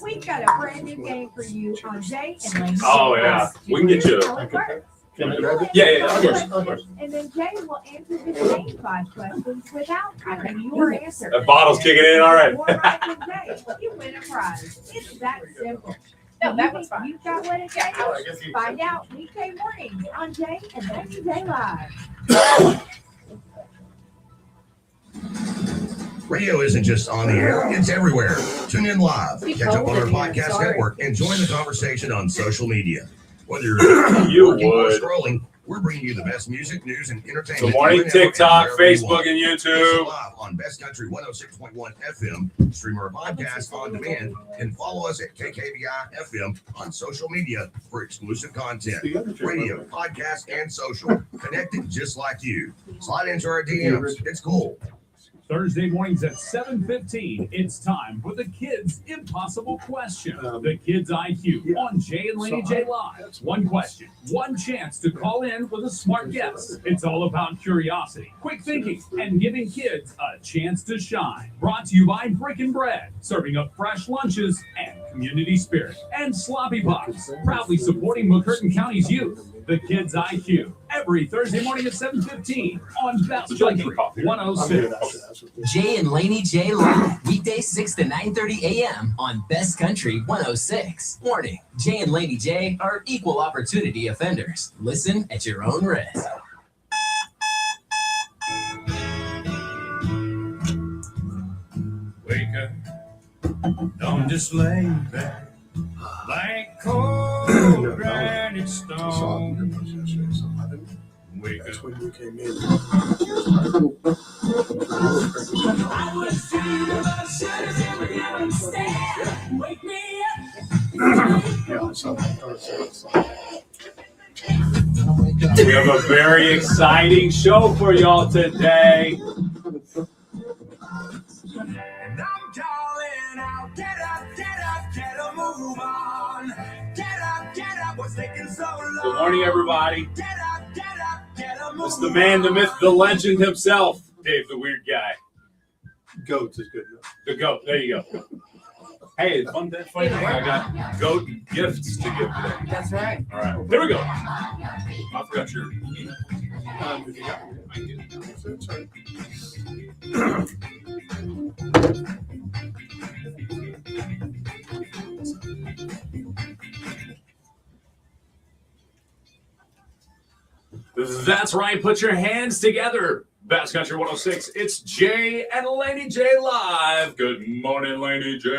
We've got a brand new game for you on Jay and Laney. Oh, yeah. We can get you. Can I grab it? Yeah, of course. And then Jay will answer the same 5 questions without giving your answer. That bottle's kicking in, all right. More right than Jay, you win a prize. It's that simple. No, that was fine. You've got what it takes. Oh, I guess you- Find out weekday mornings on Jay and Laney J Live. Radio isn't just on the air, it's everywhere. Tune in live, catch up on our podcast network, and join the conversation on social media. Whether you're working or scrolling, we're bringing you the best music, news, and entertainment. Good morning, TikTok, Facebook, and Listen YouTube. live on Best Country 106.1 FM. Stream our podcast on demand and follow us at KKBI FM on social media for exclusive content. Radio, podcast, and social. Connected just like you. Slide into our DMs. It's cool. Thursday mornings at 7:15, it's time for the Kids Impossible Question. The Kids IQ on Jay and Laney J Live. One question, one chance to call in with a smart guess. It's all about curiosity, quick thinking, and giving kids a chance to shine. Brought to you by Brick and Bread, serving up fresh lunches and community spirit. And Sloppy Pops, proudly supporting McCurtain County's youth. The Kids IQ, every Thursday morning at 7:15 on Best Country 106. Jay and Laney J Live, weekdays 6 to 9:30 a.m. on Best Country 106. Warning, Jay and Laney J are equal opportunity offenders. Listen at your own risk. Wake up, don't just lay back like cold granite stone. Wake up. That's when you came in. I was dreaming about shutters every now and then. Wake me Yeah, I saw that. We have a very exciting show for y'all today. And I'm calling out, get up, move on. Get up, what's taking so long? Good morning, everybody. Get up, move on. It's the man, the myth, the legend himself, Dave, the weird guy. Goats is good enough. The goat. There you go. Hey, funny thing, I got goat gifts to give today. That's right. All right, here we go. I forgot your. If you got it. Sorry. That's right. Put your hands together. Best Country 106. It's Jay and Laney J Live. Good morning, Laney J.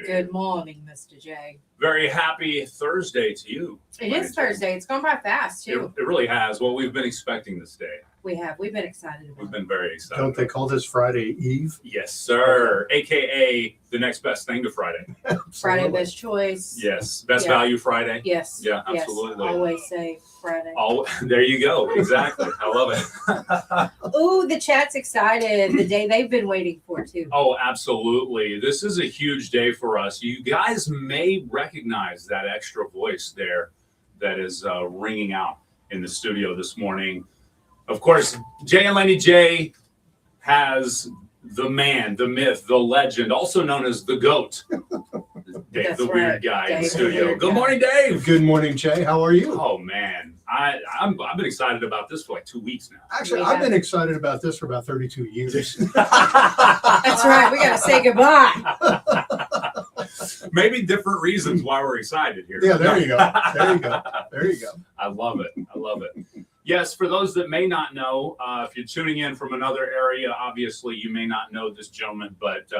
Good morning, Mr. J. Very happy Thursday to you. It is Thursday. It's gone by fast, too. It really has. Well, we've been expecting this day. We have. We've been excited We've about it. been very excited. Don't they call this Friday Eve? Yes, sir. AKA the next best thing to Friday. Friday Best Choice. Yes. Best Yeah. value Friday. Yes. Yeah, yes. absolutely. Always say Friday. Oh, there you go. Exactly. I love it. Ooh, the chat's excited. The day they've been waiting for, too. Oh, absolutely. This is a huge day for us. You guys may recognize that extra voice there that is ringing out in the studio this morning. Of course, Jay and Laney J has the man, the myth, the legend, also known as the GOAT. Dave, That's the right. weird guy in the Dave, the studio. weird Good guy. morning, Dave. Good morning, Jay. How are you? Oh, man. I've been excited about this for like 2 weeks now. Actually, We I've have- been excited about this for about 32 years. That's right. We got to say goodbye. Maybe different reasons why we're excited here. Yeah, there you go. There you go. There you go. I love it. I love it. Yes, for those that may not know, if you're tuning in from another area, obviously you may not know this gentleman, but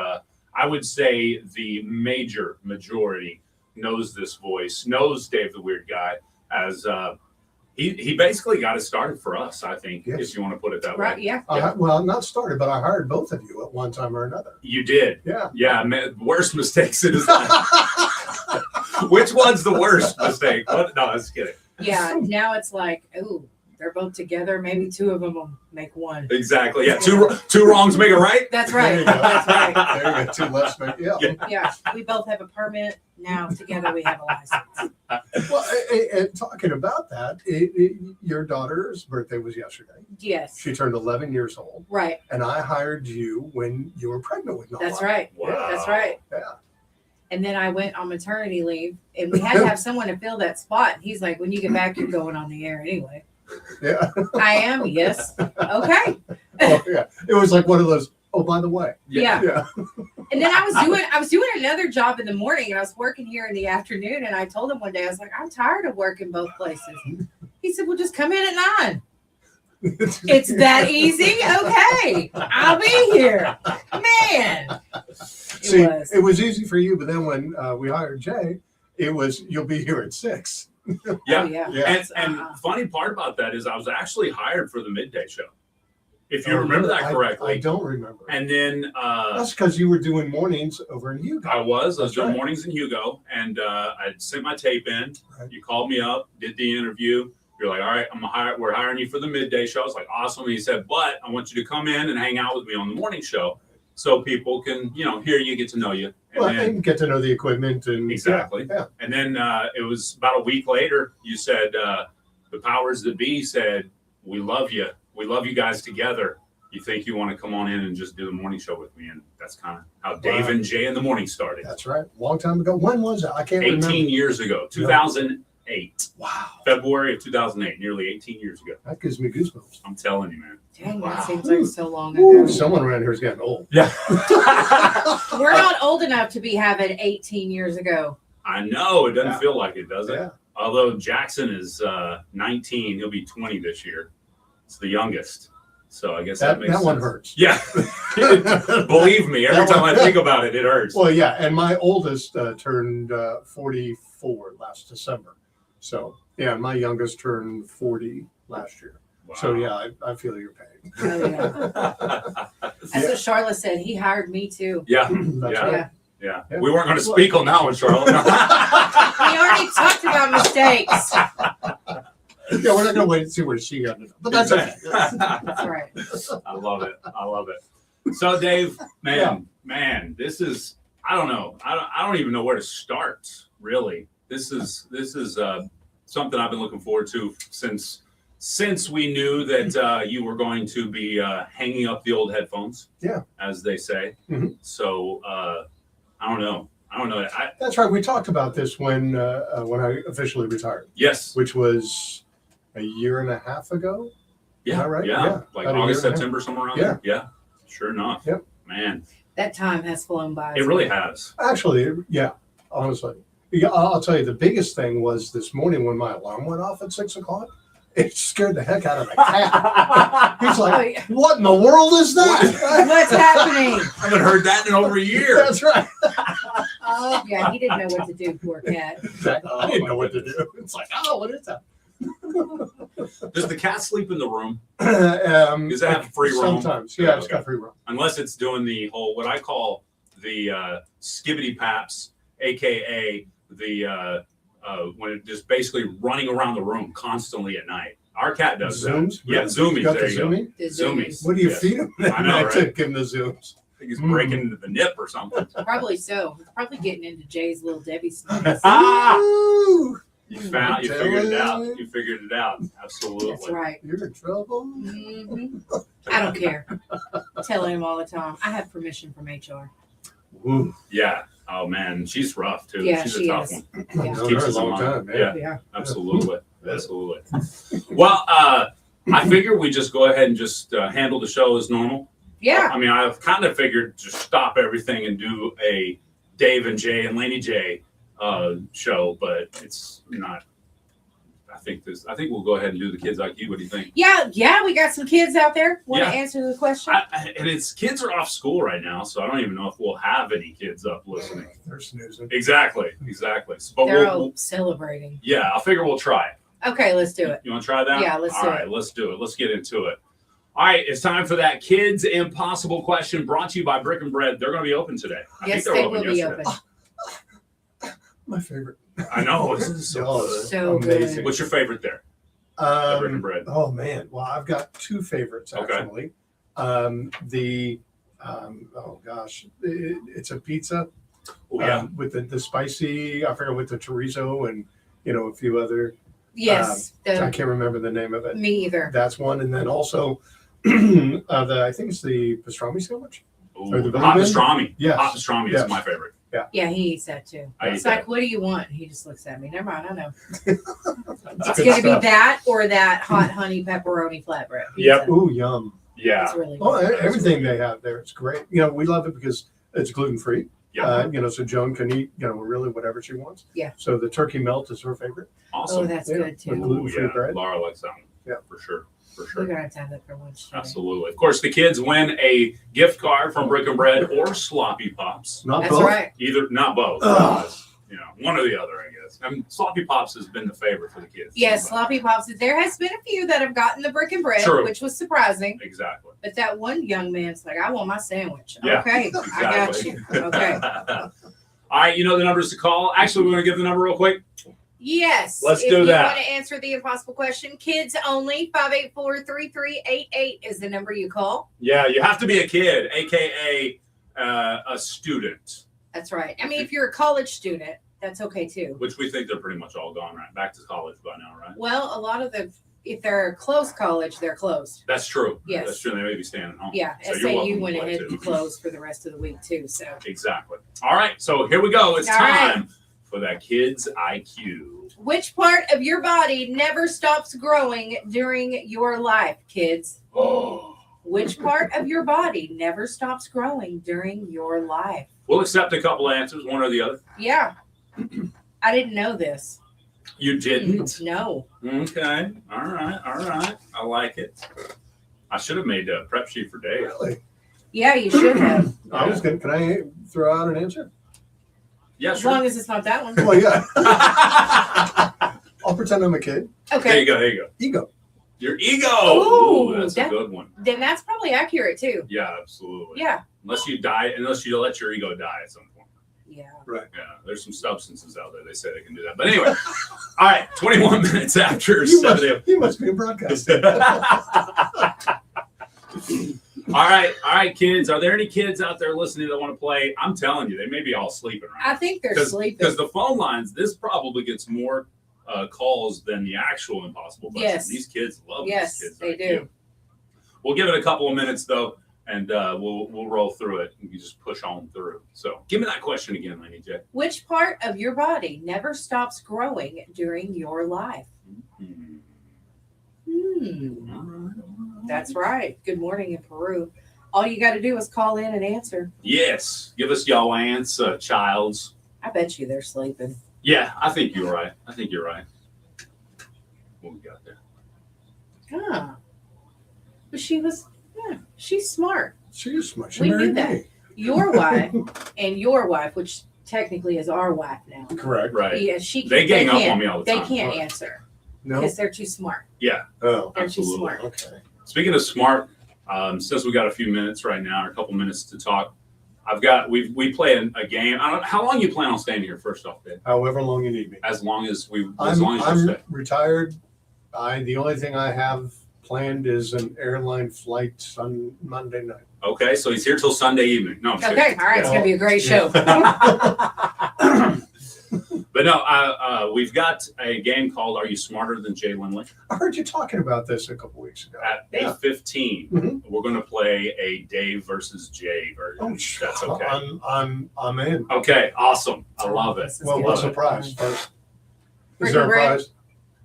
I would say the majority knows this voice, knows Dave the Weird Guy, as he basically got it started for us, I think, Yes. if you want to put it that Right, way. yeah. Well, not started, but I hired both of you at one time or another. You did. Yeah. Yeah, man, worst mistakes it is. Which one's the worst mistake? What? No, I was kidding. Yeah, now it's like, ooh, they're both together. Maybe two of them will make one. Exactly. Yeah, two wrongs make a right. That's There right. you go. That's right. There you go. Two less. Yeah. Yeah. Yeah, we both have a permit. Now together we have a license. Well, and talking about that, your daughter's birthday was yesterday. Yes. She turned 11 years old, Right. and I hired you when you were pregnant with Nala. That's right. Wow. That's right. Yeah. And then I went on maternity leave, and we had to have someone to fill that spot. He's like, when you get back, you're going on the air anyway. Yeah. I am, yes. Okay. Oh, yeah. It was like one of those, oh, by the way. Yeah. Yeah. And then I was doing another job in the morning, and I was working here in the afternoon. And I told him one day, I was like, I'm tired of working both places. He said, well, just come in at 9. It's that easy? Okay. I'll be here. Man. See, it was easy for you, but then when we hired Jay, it was, you'll be here at 6. Yeah. Oh, yeah. Yeah. And funny part about that is I was actually hired for the midday show. If you remember that correctly. I don't remember. And then That's because you were doing mornings over in Hugo. I was That's doing right. mornings in Hugo, and I sent my tape in. Right. You called me up, did the interview. You're like, all right, we're hiring you for the midday show. I was like, awesome. And he said, but I want you to come in and hang out with me on the morning show so people can, hear you, get to know you. And Well, then, and get to know the equipment and exactly. Yeah. And then it was about a week later, you said, the powers that be said, we love you. We love you guys together. You think you want to come on in and just do the morning show with me? And that's kind of how Dave and Jay in the morning started. That's right. Long time ago. When was it? I can't 18 remember. years ago, 2008. Wow. February of 2008, nearly 18 years ago. That gives me goosebumps. I'm telling you, man. Dang, Wow. that seems like so long Ooh, ago. someone around here is getting old. Yeah. We're not old enough to be having 18 years ago. I know. It doesn't Yeah. feel like it, does it? Yeah. Although Jackson is 19. He'll be 20 this year. It's the youngest. So I guess that makes That one sense. hurts. Yeah. Believe me, every time I think about it, it hurts. Well, yeah, and my oldest turned 44 last December. So, yeah, my youngest turned 40 last year. Wow. So, yeah, I feel your pain. Oh, yeah. That's what Charlotte said. He hired me too. Yeah. That's Yeah. right. Yeah. Yeah. We weren't going to speak on that one, Charlotte. We already talked about mistakes. Yeah, we're not going to wait and see where she ended up. But that's okay. That's right. I love it. I love it. So, Dave, man, this is, I don't know. I don't even know where to start, really. This is something I've been looking forward to since we knew that you were going to be hanging up the old headphones. Yeah. As they say. Mhm. So, I don't know. That's right. We talked about this when I officially retired, Yes. which was a year and a half ago. Yeah. that right? Yeah. Yeah. Like About a August, year and a half. September, somewhere around Yeah. there. Yeah. Sure enough. Yep. Man, That time has flown by. it really has. Actually, yeah, honestly. Yeah, I'll tell you, the biggest thing was this morning when my alarm went off at 6 o'clock. It scared the heck out of the cat. He's Oh, like, yeah. what in the world is that? What's happening? I haven't heard that in over a year. That's right. Oh, yeah. He didn't know what to do, poor cat. I didn't know what to do. It's like, oh, what is that? Does the cat sleep in the room? Does it have free roam? Sometimes, yeah, it's Okay. got free roam. Unless it's doing the whole, what I call the skibbity paps, AKA the, when it just basically running around the room constantly at night. Our cat does Zooms? that. Yeah, zoomies. Got There the you go. zooming? The Zoomies. What do you Yes. feed him? I know, right? To give him the zooms. I think he's breaking into the nip or something. Probably so. He's probably getting into Jay's little Debbie snacks. Ooh, You figured it out. You figured it out. Absolutely. That's right. you're in trouble. hmm I don't care. I tell him all the time. I have permission from HR. Ooh, Yeah. Oh man, she's rough too. Yeah, she's she a tough is. one. I've Yeah. known Keeps her a us in long line. time, man. Yeah. Yeah. Absolutely. Absolutely. Well, I figure we just go ahead and just handle the show as normal. Yeah. I mean, I've kind of figured just stop everything and do a Dave and Jay and Laney J show, but it's not. I think we'll go ahead and do the Kids IQ. What do you think? Yeah. We got some kids out there. Want Yeah. to answer the question? And it's kids are off school right now, so I don't even know if we'll have any kids up listening. They're snoozing. Exactly. So, but They're we'll, all celebrating. yeah, I figure we'll try. Okay, let's do it. You want to try that? Yeah, let's do All right, let's do it. Let's get into it. All right, it's time for that Kids Impossible question brought to you by Brick and Bread. They're going to be open today. I Yes, think they they're will be yesterday. open. My favorite. I know. This is so Oh, good. So amazing. good. What's your favorite there? Brick and Um, Bread. oh man, well I've got two favorites Okay. actually. Oh gosh, it's a pizza Oh, yeah. with the spicy. I forget with the chorizo and a few other. Yes. I can't remember the name of it. Me either. That's one, and then also I think it's the pastrami sandwich. Ooh, or the hot Billy Bin? pastrami. Yes. Hot pastrami Yes. is my favorite. Yeah, he eats that too. I It's eat like, that. what do you want? He just looks at me. Never mind, I know. It's It's gonna be that or that hot honey pepperoni flatbread. Yep. pizza. Ooh, yum. Yeah. It's really Oh, good. everything they have there, it's great. We love it because it's gluten free. Yeah. So Joan can eat, really whatever she wants. Yeah. So the turkey melt is her favorite. Oh, Awesome. that's Yeah, good with too. gluten-free yeah. bread. Laura likes that one. Yeah. For sure. For We're sure. gonna have to have that for lunch today. Absolutely. Of course, the kids win a gift card from Brick and Bread or Sloppy Pops. Not That's both. right. Not both. Ugh. One or the other, I guess. I mean, Sloppy Pops has been the favorite for the kids. Yes, sloppy pops. There has been a few that have gotten the brick and bread, True. which was surprising. Exactly. But that one young man's like, I want my sandwich. Yeah, Okay, I got exactly. you. Okay. All right, you know the numbers to call. Actually, we're going to give the number real quick. Yes. Let's if do you that. want to answer the impossible question, kids only, 584-3388 is the number you call. Yeah, you have to be a kid, a.k.a. A student, That's right. I mean, if you're a college student, that's okay too. which we think they're pretty much all gone, right? Back to college by now, right? Well, a lot of if they're close college, they're closed. That's true. Yes. That's true. They may be staying at home. Yeah, So you're welcome SAU to went play, ahead too. and closed for the rest of the week too. So Exactly. All right, so here we go. It's All right. time for that kid's IQ. which part of your body never stops growing during your life, kids? Oh. Which part of your body never stops growing during your life? We'll accept a couple answers, one or the other. Yeah. I didn't know this. You didn't? No. Okay. All right. I like it. I should have made a prep sheet for Dave. Really? Yeah, you should have. I was going to, can I throw out an answer? Yeah, As sure. long as it's not that one. Well, yeah. I'll pretend I'm a kid. There Okay. you go. There you go. Ego. Your ego. Ooh, That's a that- good one. Then that's probably accurate too. Yeah, absolutely. Yeah. Unless you let your ego die at some point. Yeah. Yeah, there's some substances out there. They say they can do that. But anyway, all right, 21 minutes after You 7 a.m. must be a broadcaster. All right, kids. Are there any kids out there listening that want to play? I'm telling you, they may be all sleeping right I think they're sleeping. Because the phone lines, this probably gets more calls than the actual impossible question. Yes. These kids love Yes, these kids. they IQ. do. We'll give it a couple of minutes though, and we'll roll through it. You just push on through. So give me that question again, Laney J. Which part of your body never stops growing during your life? Hmm. Hmm. All right. That's right. Good morning in Peru. All you got to do is call in and answer. Yes. Give us y'all answer, childs. I bet you they're sleeping. Yeah, I think you're right. What we got there? Ah. But she's smart. She is smart. She We knew married that. me. Your wife and your wife, which technically is our wife now. Correct. Right. Yeah, They gang up can't- on me all the They time. can't Right. answer No. because they're too smart. Yeah, Oh. They're absolutely. too smart. Okay. Speaking of smart, since we got a few minutes right now, or a couple minutes to talk, we play a game. I don't. How long you plan on staying here? First off, Dave? However long you need me. As long as you I'm stay. retired. The only thing I have planned is an airline flight on Monday night. Okay, so he's here till Sunday evening. No, I'm just Okay, all right, it's gonna be a great show. kidding. But no, we've got a game called "Are You Smarter Than Jay Lindley?" I heard you talking about this a couple weeks ago. At Yeah. 8:15. Mhm. We're going to play a Dave versus Jay version. Oh, That's okay. I'm in. Okay, awesome. I love it. This is Well, good. what's the prize first? Brick Is there a and bread. prize?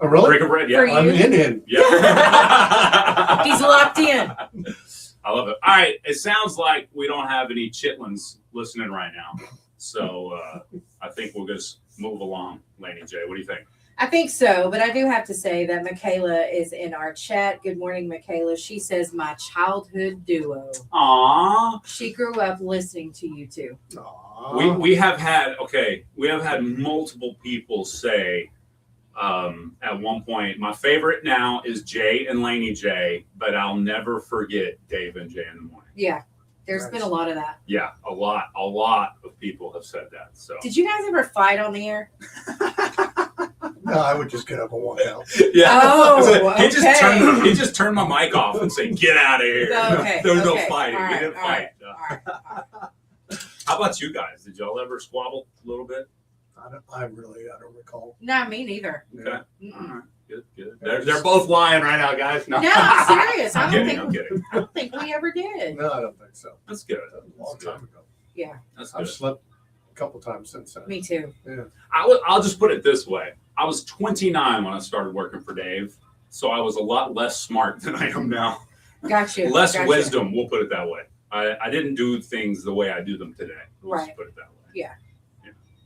Oh, really? Brick and bread, For yeah. you. I'm in. Yeah. He's locked in. I love it. All right. It sounds like we don't have any chitlins listening right now. So I think we'll just move along, Laney J. What do you think? I think so, but I do have to say that Michaela is in our chat. Good morning, Michaela. She says, my childhood duo. Aw. She grew up listening to you too. Aw. We have had multiple people say at one point, my favorite now is Jay and Laney J, but I'll never forget Dave and Jay in the morning. Yeah, there's been a lot of that. Yeah, a lot of people have said that. So Did you guys ever fight on the air? No, I would just get up and walk out. yeah. Oh, He just turned my mic off and said, "Get out of here." Okay, There was no okay. fighting. All We right, didn't all fight. right, all right. How about you guys? Did y'all ever squabble a little bit? I don't recall. Not me neither. Okay. Mm-mm. All right. Good. They're both lying right now, guys. No, I'm serious. I'm I don't kidding. think we ever did. No, I don't think so. That's good. A long time ago. Yeah. That's I've good. slept couple times since then. Me too. I'll just put it this way. I was 29 when I started working for Dave, so I was a lot less smart than I am now. Gotcha. Less gotcha. wisdom, we'll put it that way. I didn't do things the way I do them today. Let's Right. put it that way. Yeah.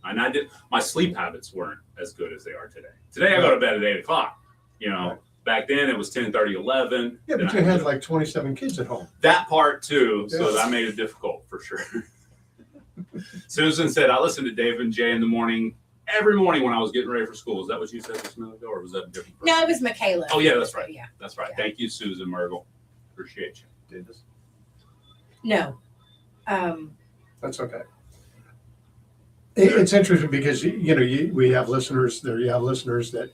And my sleep habits weren't as good as they are today. Today I go to bed at 8 o'clock. You know, back then it was 10:30, 11. Yeah, but you had like 27 kids at home. That part too, so Yeah. that made it difficult for sure. Susan said, I listened to Dave and Jay in the morning, every morning when I was getting ready for school. Is that what you said just a minute ago, or was that a different person? No, it was Michaela. Oh, yeah, that's right. Yeah. That's right. Yeah. Thank you, Susan Mergel. Appreciate you. Did this? No. That's okay. It's interesting because we have listeners there. You have listeners that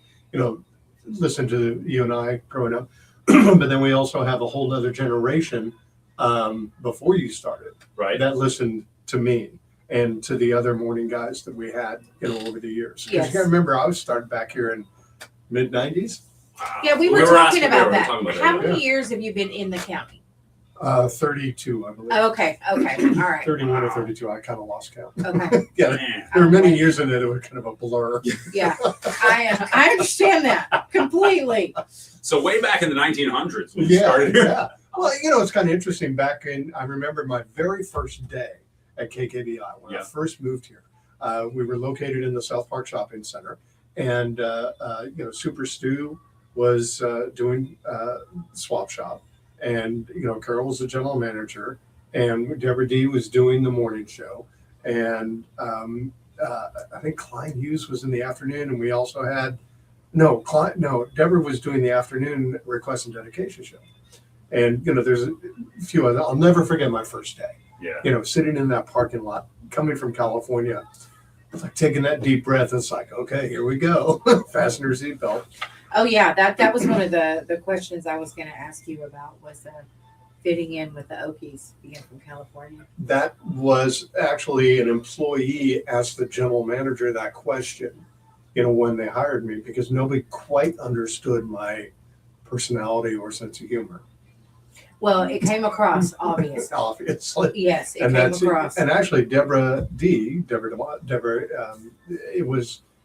listen to you and I growing up, but then we also have a whole other generation before you started Right. that listened to me and to the other morning guys that we had over the years. 'Cause Yes. you got to remember, I was started back here in mid '90s. Wow. Yeah, we were talking about that. talking about How that. many years have you been in the county? 32, I believe. Okay. All right. 31 or 32. I kind of lost count. Okay. Yeah, Man. there were many years in it. It was kind of a blur. Yeah. I understand that completely. So way back in the 1900s when you Yeah, started here. yeah. Well, it's kind of interesting. I remember my very first day at KKBI when I Yeah. first moved here. We were located in the South Park Shopping Center, and Super Stu was doing Swap Shop, and Carol was the general manager, and Deborah D was doing the morning show, and I think Klein Hughes was in the afternoon, and we also had Deborah was doing the afternoon request and dedication show. And there's a few other. I'll never forget my first day. Yeah. Sitting in that parking lot, coming from California, it's like taking that deep breath. It's like, okay, here we go. Fasten your seatbelt. Oh yeah, that was one of the questions I was going to ask you about was fitting in with the Okies being from California. That was actually an employee asked the general manager that question, when they hired me, because nobody quite understood my personality or sense of humor. Well, it came across obviously. Obviously. Yes, it came across. And actually, Deborah,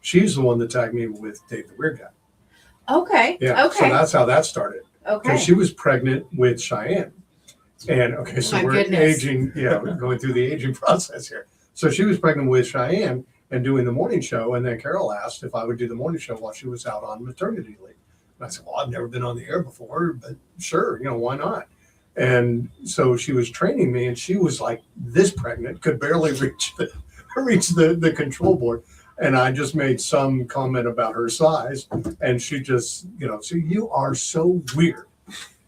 she's the one that tagged me with Dave the Weird Guy. Okay. Yeah. Okay. So that's how that started. Okay. Because she was pregnant with Cheyenne. And so My we're goodness. aging, going through the aging process here. So she was pregnant with Cheyenne and doing the morning show. And then Carol asked if I would do the morning show while she was out on maternity leave. And I said, well, I've never been on the air before, but sure, why not? And so she was training me, and she was like this pregnant, could barely reach the control board. And I just made some comment about her size, and she just, so you are so weird.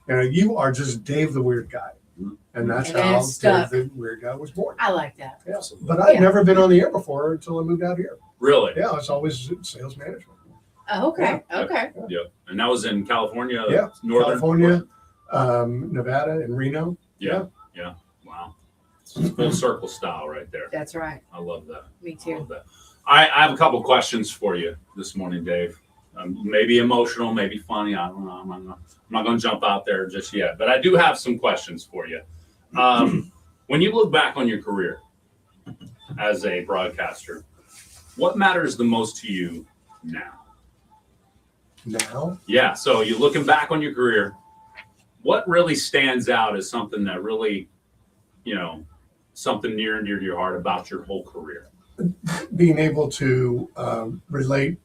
You are just Dave the Weird Guy. And that's And how it's stuck. Dave the Weird Guy was born. I like that. Yeah. But I'd Yeah. never been on the air before until I moved out here. Really? Yeah, I was always sales management. Oh, okay. Okay. Yeah. And that was in California, Yeah, northern California, Nevada, and Reno. Yeah. Wow. It's full circle style right there. That's right. I love that. Me I too. love that. I have a couple questions for you this morning, Dave. Maybe emotional, maybe funny. I don't know. I'm not going to jump out there just yet, but I do have some questions for you. When you look back on your career as a broadcaster, what matters the most to you now? Now, Yeah. So you're looking back on your career. What really stands out as something that really, something near and dear to your heart about your whole career? being able to relate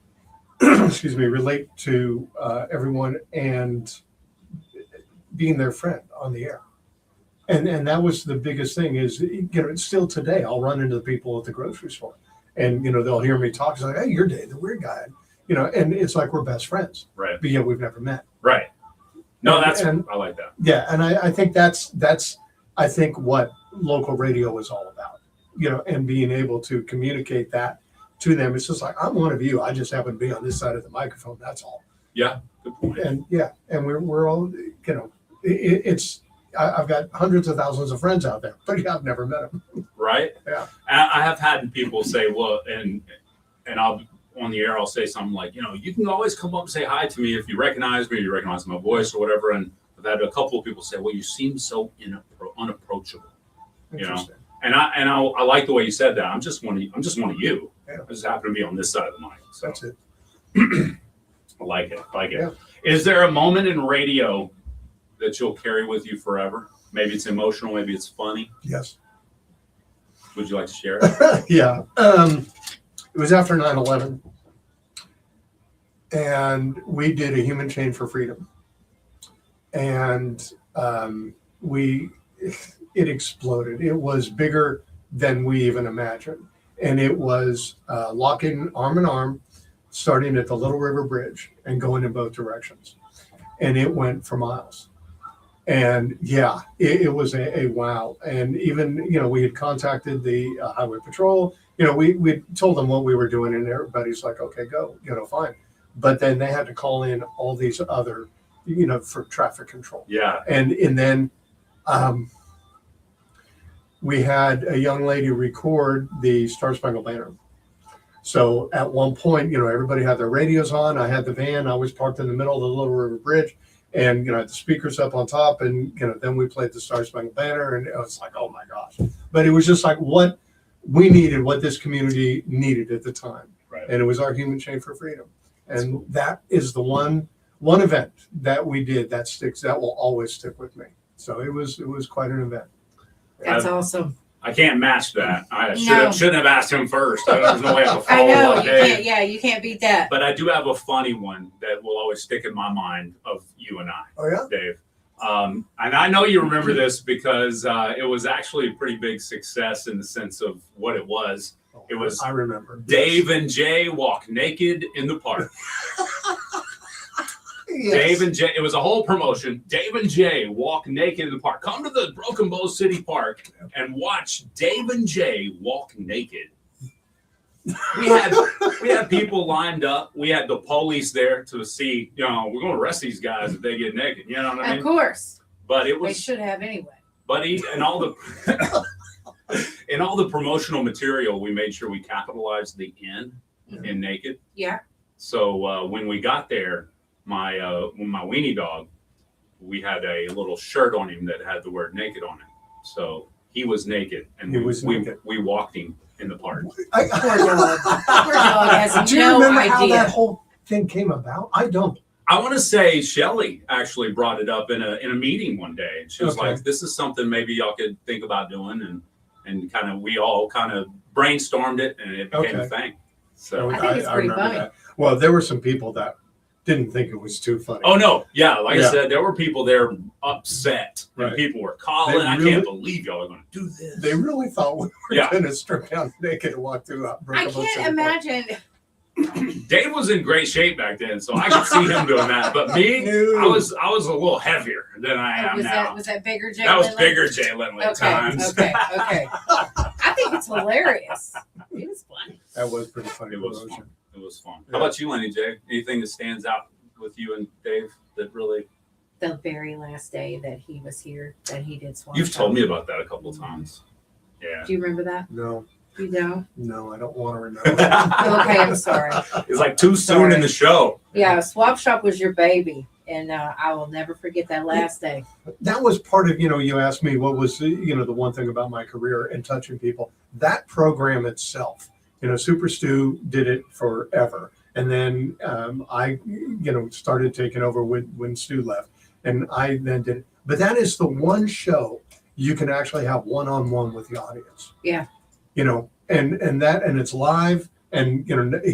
to everyone and being their friend on the air. And that was the biggest thing is, still today, I'll run into the people at the grocery store and, they'll hear me talk. It's like, hey, you're Dave, the Weird Guy. And it's like we're best friends. Right. But we've never met. Right. No, I like that. Yeah. And I think that's I think what local radio is all about, and being able to communicate that to them. It's just like, I'm one of you. I just happen to be on this side of the microphone. That's all. Yeah. Good point. And and we're all, I've got hundreds of thousands of friends out there, but I've never met them. Right. Yeah. And I have had people say, well, and I'll on the air, I'll say something like, you can always come up and say hi to me if you recognize me, or you recognize my voice or whatever. And I've had a couple of people say, well, you seem so unapproachable. Interesting. I like the way you said that. I'm just one of you. Yeah. I just happen to be on this side of the mic. So That's it. I like it. I like it. Yeah. Is there a moment in radio that you'll carry with you forever? Maybe it's emotional, maybe it's funny. Yes. Would you like to share? Yeah. It was after 9/11, and we did a Human Chain for Freedom, and it exploded. It was bigger than we even imagined, and it was locking arm in arm, starting at the Little River Bridge and going in both directions, and it went for miles. And yeah, it was a wow. And even, we had contacted the Highway Patrol. We told them what we were doing, and everybody's like, okay, go, fine. But then they had to call in all these other, for traffic control. Yeah. And then we had a young lady record the Star Spangled Banner. So at one point, everybody had their radios on. I had the van. I was parked in the middle of the Little River Bridge. And, I had the speakers up on top, and, then we played the Star Spangled Banner, and it was like, oh my gosh. But it was just like what we needed, what this community needed at the time. Right. And it was our Human Chain for Freedom. And that is the one event that we did that will always stick with me. So it was quite an event. That's awesome. I can't match that. I No. shouldn't have asked him first. There's no way I could I follow know up you Dave. can't. Yeah, you can't beat that. But I do have a funny one that will always stick in my mind of you and I, Oh, yeah? Dave. And I know you remember this because it was actually a pretty big success in the sense of what it was. It was I remember. Dave and Jay walk naked in the park. Yes. Dave and Jay, it was a whole promotion. Dave and Jay walk naked in the park. Come to the Broken Bow City Park and watch Dave and Jay walk naked. We had people lined up. We had the police there to see, we're going to arrest these guys if they get naked. You know what I mean? Of course. But it They was, should have anyway. but in all the promotional material, we made sure we capitalized the N in naked. Yeah. So when we got there, my weenie dog, we had a little shirt on him that had the word naked on it. So he was naked, and we walked him in the park. Poor dog. Poor dog has Do you no remember how idea. that whole thing came about? I don't. I want to say Shelly actually brought it up in a meeting one day, and she was Okay. like, "This is something maybe y'all could think about doing," and kind of we all kind of brainstormed it, and it became a Okay. thing. So I think it's pretty remember funny. that. Well, there were some people that didn't think it was too funny. oh no, yeah, like Yeah. I said, there were people there upset, and Right. people were calling. They I really- can't believe y'all are going to do this. They really thought we were Yeah. going to strip down naked and walk through. I can't imagine. Dave was in great shape back then, so I could see him doing that. But me, No. I was a little heavier than I am now. Was that bigger, Jay? That was Lindley? bigger Jay Lindley times. Okay. I think it's hilarious. It is funny. That was pretty funny. It was promotion. fun. It was fun. Yeah. How about you, Laney J? Anything that stands out with you and Dave that really The very last day that he was here, that he did Swamp you've Shop. told me about that a couple of times. Yeah. Do you remember that? No, You don't? no, I don't want to remember. Okay, I'm sorry. It's like too soon in the show. Yeah, Swap Shop was your baby, and I will never forget that last day. That was part of, you asked me what was, the one thing about my career and touching people. That program itself, Super Stu did it forever. And then I, started taking over when Stu left. And I then did it. But that is the one show you can actually have one-on-one with the audience. Yeah. And it's live, and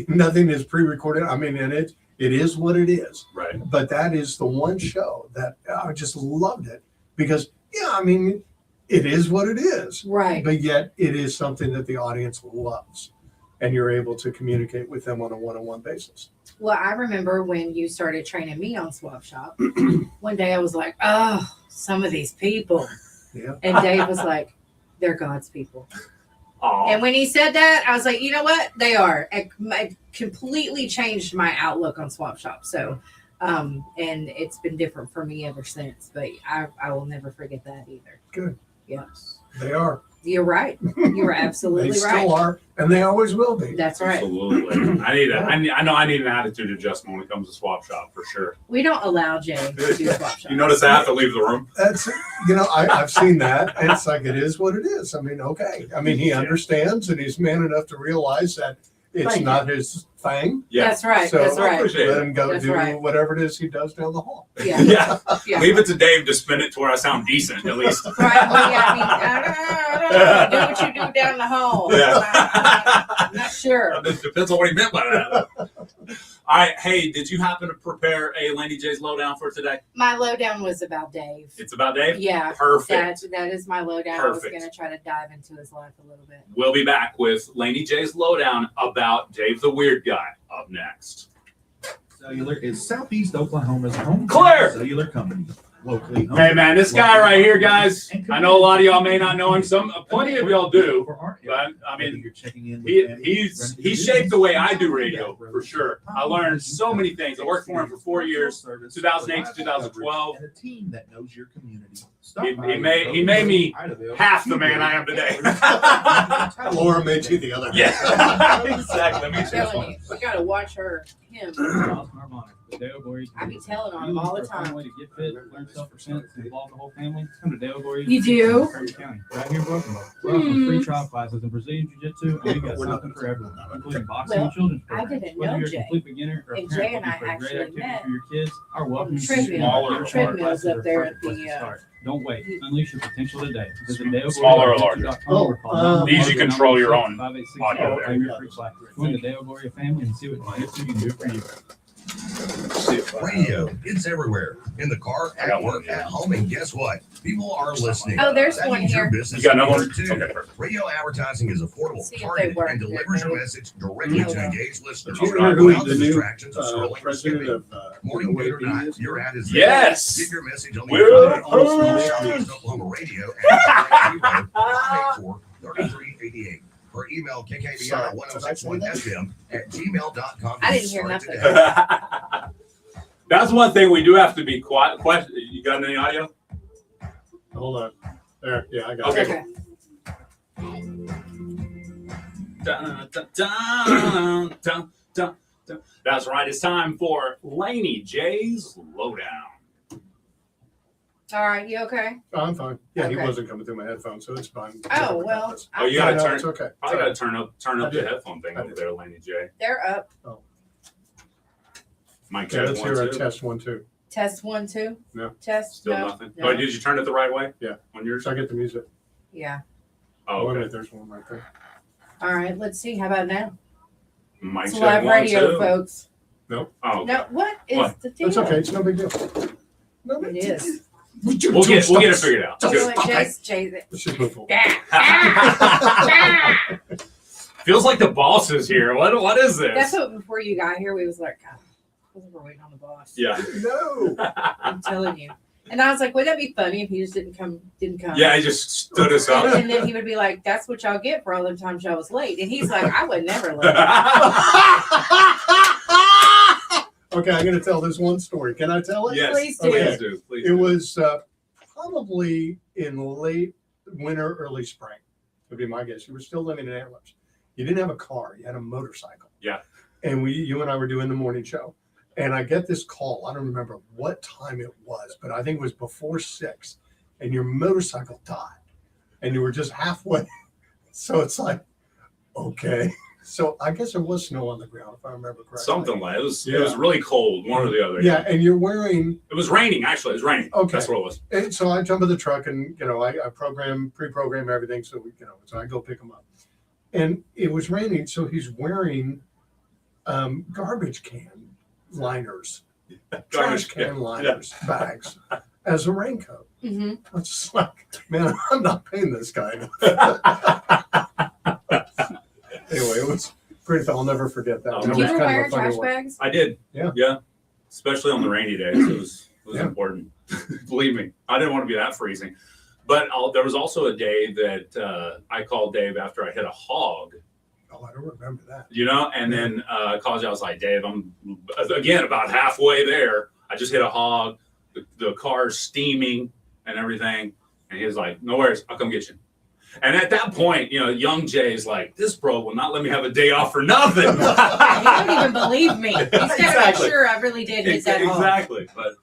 nothing is pre-recorded. I mean, and it is what it is. Right. But that is the one show that I just loved it because, it is what it is. Right. But yet it is something that the audience loves, and you're able to communicate with them on a one-on-one basis. Well, I remember when you started training me on Swap Shop. One day I was like, oh, some of these people. Yeah. And Dave was like, they're God's people. Aw. And when he said that, I was like, you know what? They are. It completely changed my outlook on Swap Shop. So, and it's been different for me ever since. But I will never forget that either. Good. Yeah. They are. You're right. You were They absolutely right. still are, and they always will be. That's right. Absolutely. I know I need an attitude adjustment when it comes to swap shop for sure. We don't allow Jay to do swap shop. You notice I have to leave the room? That's, I've seen that. And it's like, it is what it is. I mean, okay. I mean, he understands, and he's man enough to realize that it's not his thing. Yeah. That's right. So That's right. appreciate let it. him go That's do right. whatever it is he does down the hall. Yeah. Yeah. Yeah. Leave it to Dave to spin it to where I sound decent at least. Right. Well, yeah, I mean, I don't know. Do what you do down the hall. Yeah. I'm not sure. It depends on what he meant by that. All right. Hey, did you happen to prepare a Laney J's lowdown for today? My lowdown was about Dave. It's about Dave? Yeah. Perfect. That is my lowdown. Perfect. I was going to try to dive into his life a little bit. We'll be back with Laney J's lowdown about Dave the Weird Guy up next. Cellular is Southeast Oklahoma's home Clear. cellular company. Locally owned. Hey man, this guy right here, guys. I know a lot of y'all may not know him. Plenty of y'all do. But I mean, he's shaped the way I do radio for sure. I learned so many things. I worked for him for 4 years, 2008 to 2012. And a team that knows your community. He made me half the man I am today. Laura made you the other. Yeah, exactly. I'm telling you, we got to watch him. I be telling on him all the time. To get fit, learn self-defense, involve the whole family. Come to Dale Glory. You do? County, right here in Broken Bow. We're offering free trial classes in Brazilian Jiu-Jitsu, and we got something for everyone, including boxing and children's I programs. didn't Whether know you're a Jay. complete beginner or a And parent Jay and looking I for a great actually activity met for your kids, our welcome treadmill. Smaller Treadmills up there at the. Don't wait. Unleash your potential today. Visit Dale Smaller or larger? Oh, These you control your own audio there. Join the Dale Gloria family and see what Jiu-Jitsu can do for you. Radio, it's everywhere. In the car, I got at one. work, at home, and guess what? People are listening. Oh, there's That one means your here. business You got another one? is too. Okay, perfect. Radio advertising is affordable, See if they targeted, work. and delivers your message directly to engaged listeners. Do you know who Without the new distractions of scrolling or president skipping. of Morning, good or night, your ad is there. Yes. Get your message on the We're Southeast Oklahoma Radio at 584-3388 or email kkbi1061fm@gmail.com. I didn't hear nothing. That's one thing we do have to be quiet. You got any audio? Hold on. There. Yeah, I got Okay. it. Okay. Dun, dun, dun, dun, dun, dun. That's right. It's time for Laney J's Lowdown. All right. You okay? Oh, I'm fine. Yeah, he Okay. wasn't coming through my headphones, so it's fine. Oh, well. Oh, you Yeah, gotta no, turn. it's okay. Probably gotta turn I up the did. headphone thing I over did. there, Laney J. They're up. Mic Yeah, check let's 1 hear a 2. test 1 2. Test 1 2. No. Test. Still no. nothing. No. Oh, did you turn it the right way? Yeah. On yours? So I get the music. Yeah. Oh, Wait a okay. minute, there's one right there. All right. Let's see. How about now? Mic It's check live 1 radio, 2. folks. Oh, No. What is What? the deal? It's okay. It's no big deal. No It is. we'll get it figured out. You know what, Okay. Jay? Let's just move forward. Feels like the boss is here. What is this? That's what before you got here, we was like, God, we're waiting on the boss. Yeah. No. I'm telling you. And I was like, wouldn't that be funny if he just didn't come? Yeah, he just stood us up. And then he would be like, that's what y'all get for all the times y'all was late. And he's like, I would never late. Okay, I'm going to tell this one story. Can I tell it? Yes, Please do. please do. Please It do. was probably in late winter, early spring, would be my guess. You were still living in Antlers. You didn't have a car. You had a motorcycle. Yeah. And you and I were doing the morning show. And I get this call. I don't remember what time it was, but I think it was before 6. And your motorcycle died. And you were just halfway. So it's like, okay. So I guess there was snow on the ground, if I remember correctly. Something like it was. Yeah. It was really cold. One or the other. Yeah, and you're wearing. It was raining. Actually, it was raining. Okay. That's what it was. And so I jump in the truck and, I pre-program everything. So, so I go pick him up. And it was raining. So he's wearing garbage can liners, trash can liners, bags as a raincoat. Mm-hmm. I was just like, man, I'm not paying this guy. Anyway, it was pretty fun. I'll never forget that. Oh, That Did was you ever kind wear of a funny trash one. bags? I did. Yeah. Yeah. Especially on the rainy days. It was Yeah. important. Believe me, I didn't want to be that freezing. But there was also a day that I called Dave after I hit a hog. Oh, I don't remember that. And then I called you. I was like, Dave, I'm again about halfway there. I just hit a hog. The car's steaming and everything. And he was like, no worries, I'll come get you. And at that point, young Jay's like, this bro will not let me have a day off for nothing. He don't even believe me. He's got to Exactly. make sure I really did his at home. Exactly. But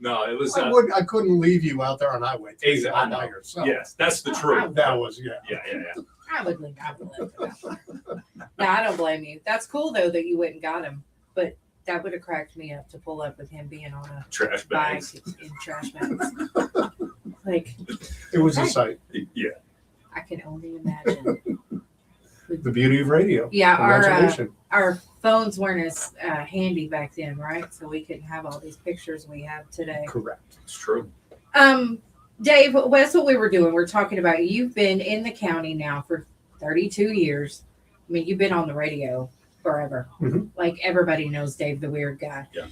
no, it was. I couldn't leave you out there on highway. Exactly. All by yourself. Yes, that's the truth. That was, yeah. Yeah. I would leave. No, I don't blame you. That's cool though that you went and got him, but that would have cracked me up to pull up with him being on a Trash bike bags. in trash bags. Like, It was a sight. Yeah. I can only imagine. The beauty of radio. Yeah, Congratulations. our phones weren't as handy back then, right? So we couldn't have all these pictures we have today. Correct. It's true. Dave, that's what we were doing. We're talking about you've been in the county now for 32 years. I mean, you've been on the radio forever. Mhm. Like everybody knows Dave, the weird guy. Yeah.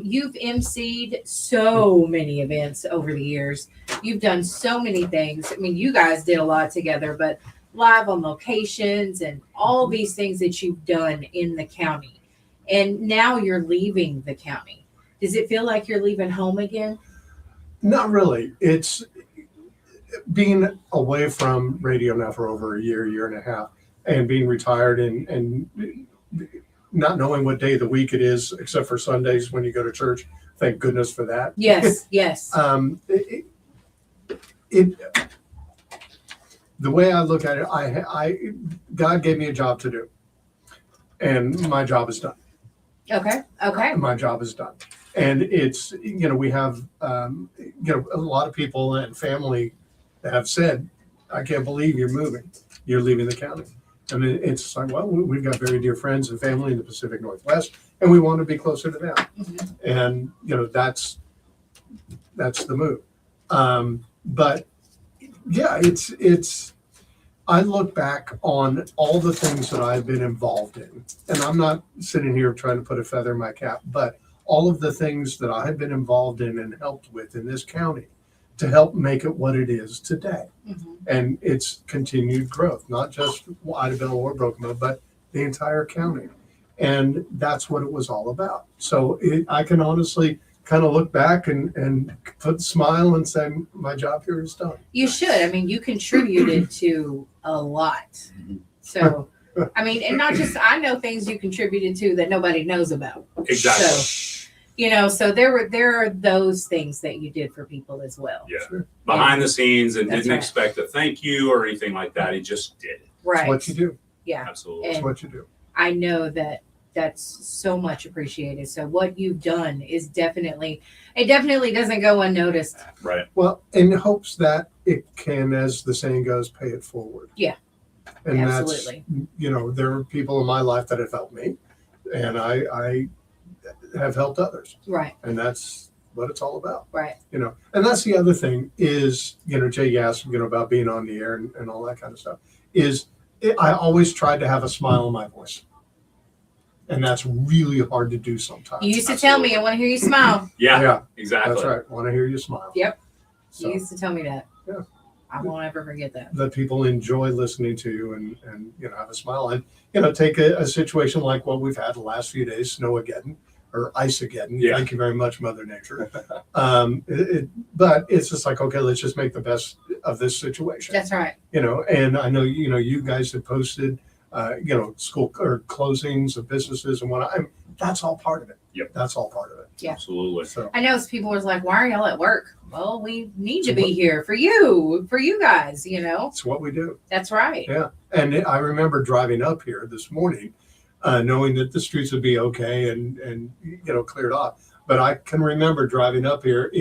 You've emceed so many events over the years. You've done so many things. I mean, you guys did a lot together, but live on locations and all these things that you've done in the county. And now you're leaving the county. Does it feel like you're leaving home again? Not really. It's being away from radio now for over a year and a half, and being retired and not knowing what day of the week it is, except for Sundays when you go to church. Thank goodness for that. Yes, yes. The way I look at it, God gave me a job to do, and my job is done. Okay. My job is done. And it's, we have, a lot of people and family that have said, I can't believe you're moving. You're leaving the county. And it's like, well, we've got very dear friends and family in the Pacific Northwest, and we want to be closer to them. Mhm. And, that's the move. But yeah, I look back on all the things that I've been involved in, and I'm not sitting here trying to put a feather in my cap, but all of the things that I have been involved in and helped with in this county to help make it what it is today. Mhm. And it's continued growth, not just Idabel or Broken Bow, but the entire county. And that's what it was all about. So I can honestly kind of look back and put a smile and say, my job here is done. You should. I mean, you contributed to a lot. Mhm. So, I mean, and not just, I know things you contributed to that nobody knows about. Exactly. So, so there are those things that you did for people as well. Yeah. Sure. Behind the scenes and That's didn't right. expect a thank you or anything like that. He just did it. Right. It's what you do. Yeah. Absolutely. It's And what you do. I know that that's so much appreciated. So what you've done is definitely doesn't go unnoticed. Right. Well, in hopes that it can, as the saying goes, pay it forward. Yeah. And Absolutely. that's, there are people in my life that have helped me, and I have helped others. Right. And that's what it's all about. Right. And that's the other thing is, Jay, you asked, about being on the air and all that kind of stuff, I always tried to have a smile on my voice. And that's really hard to do sometimes. You used to tell me, I want to hear you smile. Yeah. Exactly. That's right. I want to hear you smile. Yep. So You used to tell me that. Yeah. I won't ever forget that. that people enjoy listening to you and have a smile. And, take a situation like what we've had the last few days, Snowageddon or Iceageddon. Yeah. Thank you very much, Mother Nature. But it's just like, okay, let's just make the best of this situation. That's right. And I know, you guys have posted, school or closings of businesses and whatnot. That's all part of it. Yep. That's all part of it. Yeah. Absolutely. So I know people was like, why are y'all at work? Well, we need to be here for you guys, it's what we do. That's right. Yeah. And I remember driving up here this morning, knowing that the streets would be okay and cleared off. But I can remember driving up here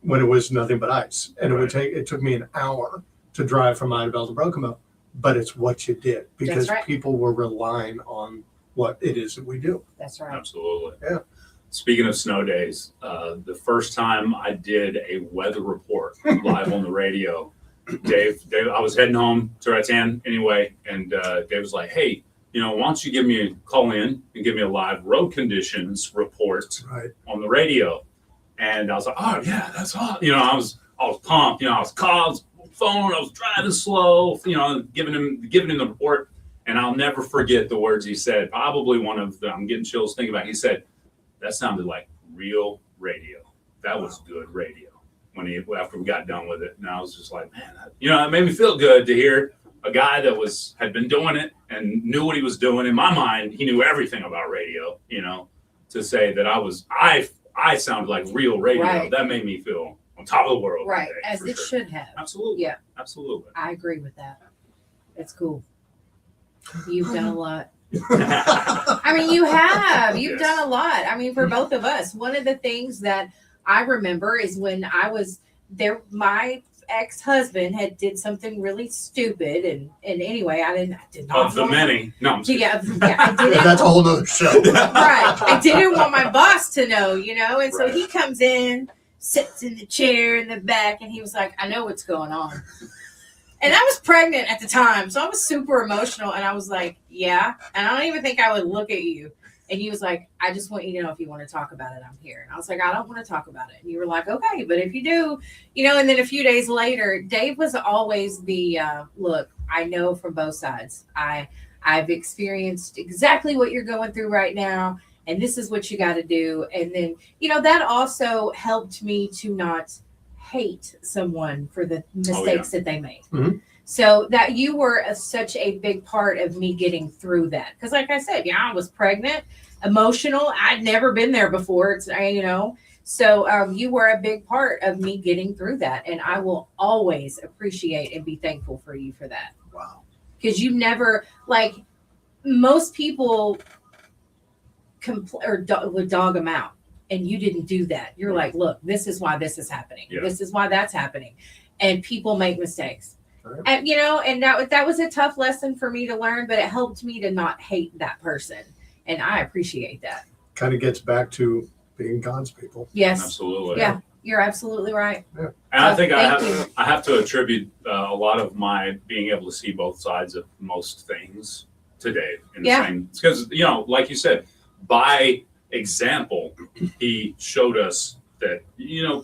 when it was nothing but ice. And it took me an hour to drive from Idabel to Broken Bow. But it's what you did because right. people were relying on what it is that we do. That's right. Absolutely. Yeah. Speaking of snow days, the first time I did a weather report live on the radio, Dave, I was heading home to Rattan anyway, and Dave was like, "Hey, why don't you give me a call in and give me a live road conditions report Right. on the radio?" And I was like, "Oh yeah, that's hot." I was pumped. I was calling phone. I was driving slow. Giving him the report. And I'll never forget the words he said. Probably one of them. I'm getting chills thinking about it. He said, "That sounded like real radio. That was good radio." after we got done with it, and I was just like, man, it made me feel good to hear a guy that had been doing it and knew what he was doing. In my mind, he knew everything about radio. To say that I sounded like real radio, Right. that made me feel on top of the world. Right, that day, as for it sure. should have. Absolutely. Yeah. Absolutely. I agree with that. It's cool. You've done a lot. Yes. I mean, you have. You've Yes. done a lot. I mean, for both of us. One of the things that I remember is when I was there, my ex-husband did something really stupid, and anyway, I did not Of the want- many. No, I'm just Yeah, I didn't. That's a whole nother show. Right. I didn't want my boss to know, and so Right. he comes in, sits in the chair in the back, and he was like, I know what's going on. And I was pregnant at the time, so I was super emotional, and I was like, yeah. And I don't even think I would look at you. And he was like, I just want you to know if you want to talk about it, I'm here. And I was like, I don't want to talk about it. And you were like, okay, but if you do, and then a few days later, Dave was always the, look, I know from both sides. I've experienced exactly what you're going through right now, and this is what you got to do. And then, that also helped me to not hate someone for the mistakes that they made. Mhm. So that you were such a big part of me getting through that. Because like I said, I was pregnant, emotional. I'd never been there before. So you were a big part of me getting through that. And I will always appreciate and be thankful for you for that. Wow. Because you never, like most people would dog them out. And you didn't do that. You're like, look, this is why this is happening. Yeah. This is why that's happening. And people make mistakes. Right. And and that was a tough lesson for me to learn, but it helped me to not hate that person. And I appreciate that. Kind of gets back to being God's people. Yes. Absolutely. Yeah. You're absolutely right. And I think Thank you. I have to attribute a lot of my being able to see both sides of most things to Dave. It's because, like you said, by example, he showed us that,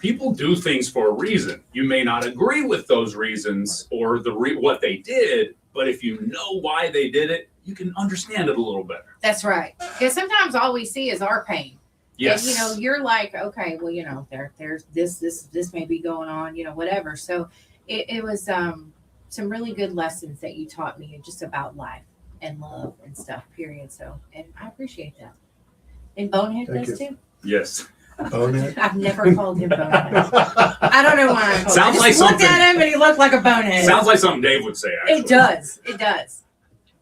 people do things for a reason. You may not agree with those reasons or what they did, but if you know why they did it, you can understand it a little better. That's right. Because sometimes all we see is our pain. Yes. And, you're like, okay, well, there's this may be going on, whatever. So it was some really good lessons that you taught me just about life and love and stuff, period. So, and I appreciate that. And Bonehead Thank does too. Yes. Bonehead. I've never called him Bonehead. I don't know why. I called Sounds him. like I just looked something- at him and he looked like a bonehead. Sounds like something Dave would say, actually. It does. It does.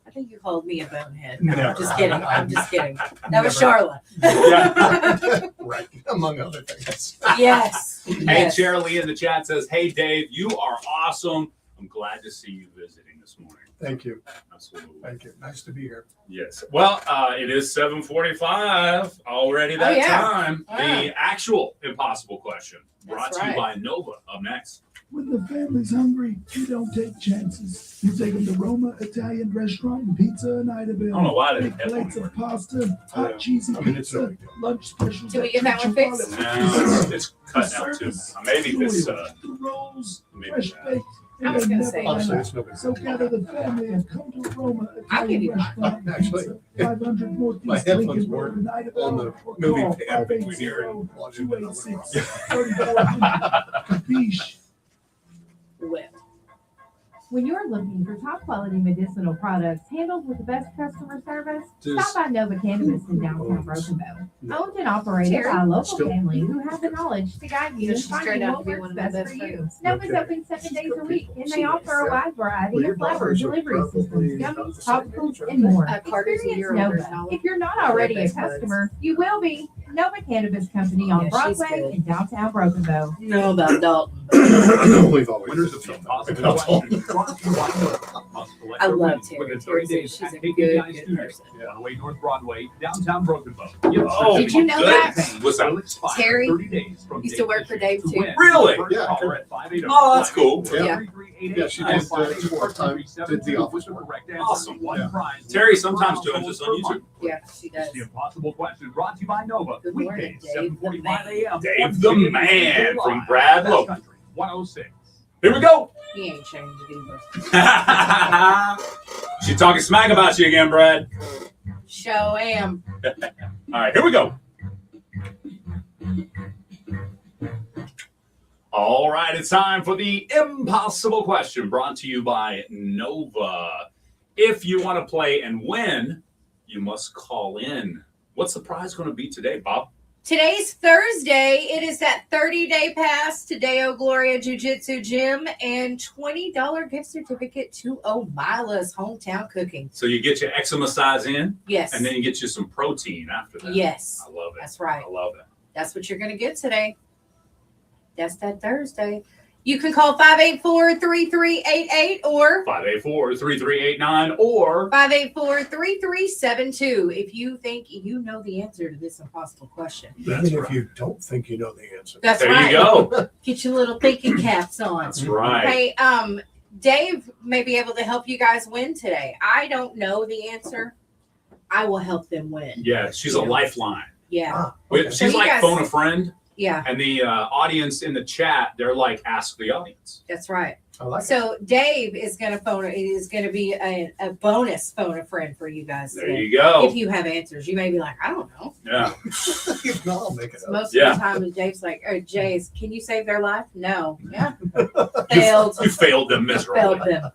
I think you called me a bonehead. No, I'm Never. just kidding. I'm just kidding. That was Never. Charla. Right. Among other things. Yes. Hey, Yes. Cheryl in the chat says, hey, Dave, you are awesome. I'm glad to see you visiting this morning. Thank you. Absolutely. Thank you. Nice to be here. Yes. Well, it is 7:45 already that yeah. time. Wow. The actual impossible question brought That's to you by right. Nova. Up next. When the family's hungry, you don't take chances. You take them to Roma Italian Restaurant and Pizza in Idaville. I don't know why they Big have plates one. of pasta, hot cheesy it's no pizza, big deal. lunch specials. Did we that get that treat one your fixed? wallet. No, it's cut out too. Maybe this. The rolls, Maybe fresh that. baked. I was and gonna never say- run Honestly, out. it's no big So deal. gather the family and come to Roma I'll give Italian you Restaurant and Actually, Pizza, 500 Northeast my headphones Lincoln weren't Road in Idaville, on the or movie call tab between here and watching the 580-286-3400. Capiche? Well, When you're looking for top quality medicinal products handled with the best customer service, stop by Nova Cannabis in downtown Broken Bow. Owned and operated by a local Still- family who has the knowledge to guide you in She's turned finding out what to be one works of my best best for you. friends. Nova's Okay. open 7 days a week, and See they this, offer a wide variety Well, your of flavors, buffers are delivery systems, probably about gummies, the same topicals, age, and more. Carter's a year Experience older Nova. than all of If you're not already a best buds. customer, you will be. Nova Cannabis Company on Yeah, she's Broadway good. in downtown Broken Bow. know about Dalton. We've always Winners been of the so impossible that's all. question brought to you by Nova. Must select I their love winnings Terry. within Terry 30 says days she's at a KKBI good Studios, person. 108 North Broadway, downtown Broken Bow. Oh, Did you know that? What's that? Will expire Terry 30 days from used to date work for issue. Dave, To too. win, Really? first Yeah. caller at 580. Oh, that's cool. Yeah. Yeah, she did part-time, did the office work. Awesome. One prize. Terry sometimes doing this on YouTube. Yeah, she does. The impossible question brought to you by Nova. Good morning, Weekdays, Dave the 7:45 a.m. Dave on the JMLJ man from Live, Brad Best Lowe. Country, 106. Here we go. He ain't changed either. She talking smack about you again, Brad. Show am. All right, here we go. All right, it's time for the impossible question brought to you by Nova. If you want to play and win, you must call in. What's the prize going to be today, Bob? Today's Thursday. It is that 30-day pass to Deo Gloria Jiu-Jitsu Gym and $20 gift certificate to Omila's Hometown Cooking. So you get your exercise in, Yes. and then you get you some protein after that. Yes. I love it. That's right. I love it. That's what you're going to get today. That's that Thursday. You can call 584-3388 or 584-3389 or 584-3372 if you think you know the answer to this impossible question. That's Even right. if you don't think you know the answer. That's There right. you go. Get your little thinking caps on. That's right. Hey, Dave may be able to help you guys win today. I don't know the answer. I will help them win. Yeah, she's a lifeline. Yeah. Ah, She's okay. So you like guys- phone a friend, Yeah, and the audience in the chat, they're like, ask the audience. that's right. I like it. So Dave is going to be a bonus phone a friend for you guys There today. you go. If you have answers, you may be like, I don't know. Yeah. If not, I'll make it up. Most Yeah. of the time, Dave's like, oh, Jay's, can you save their life? No. Yeah. Failed. You failed them miserably. Failed them.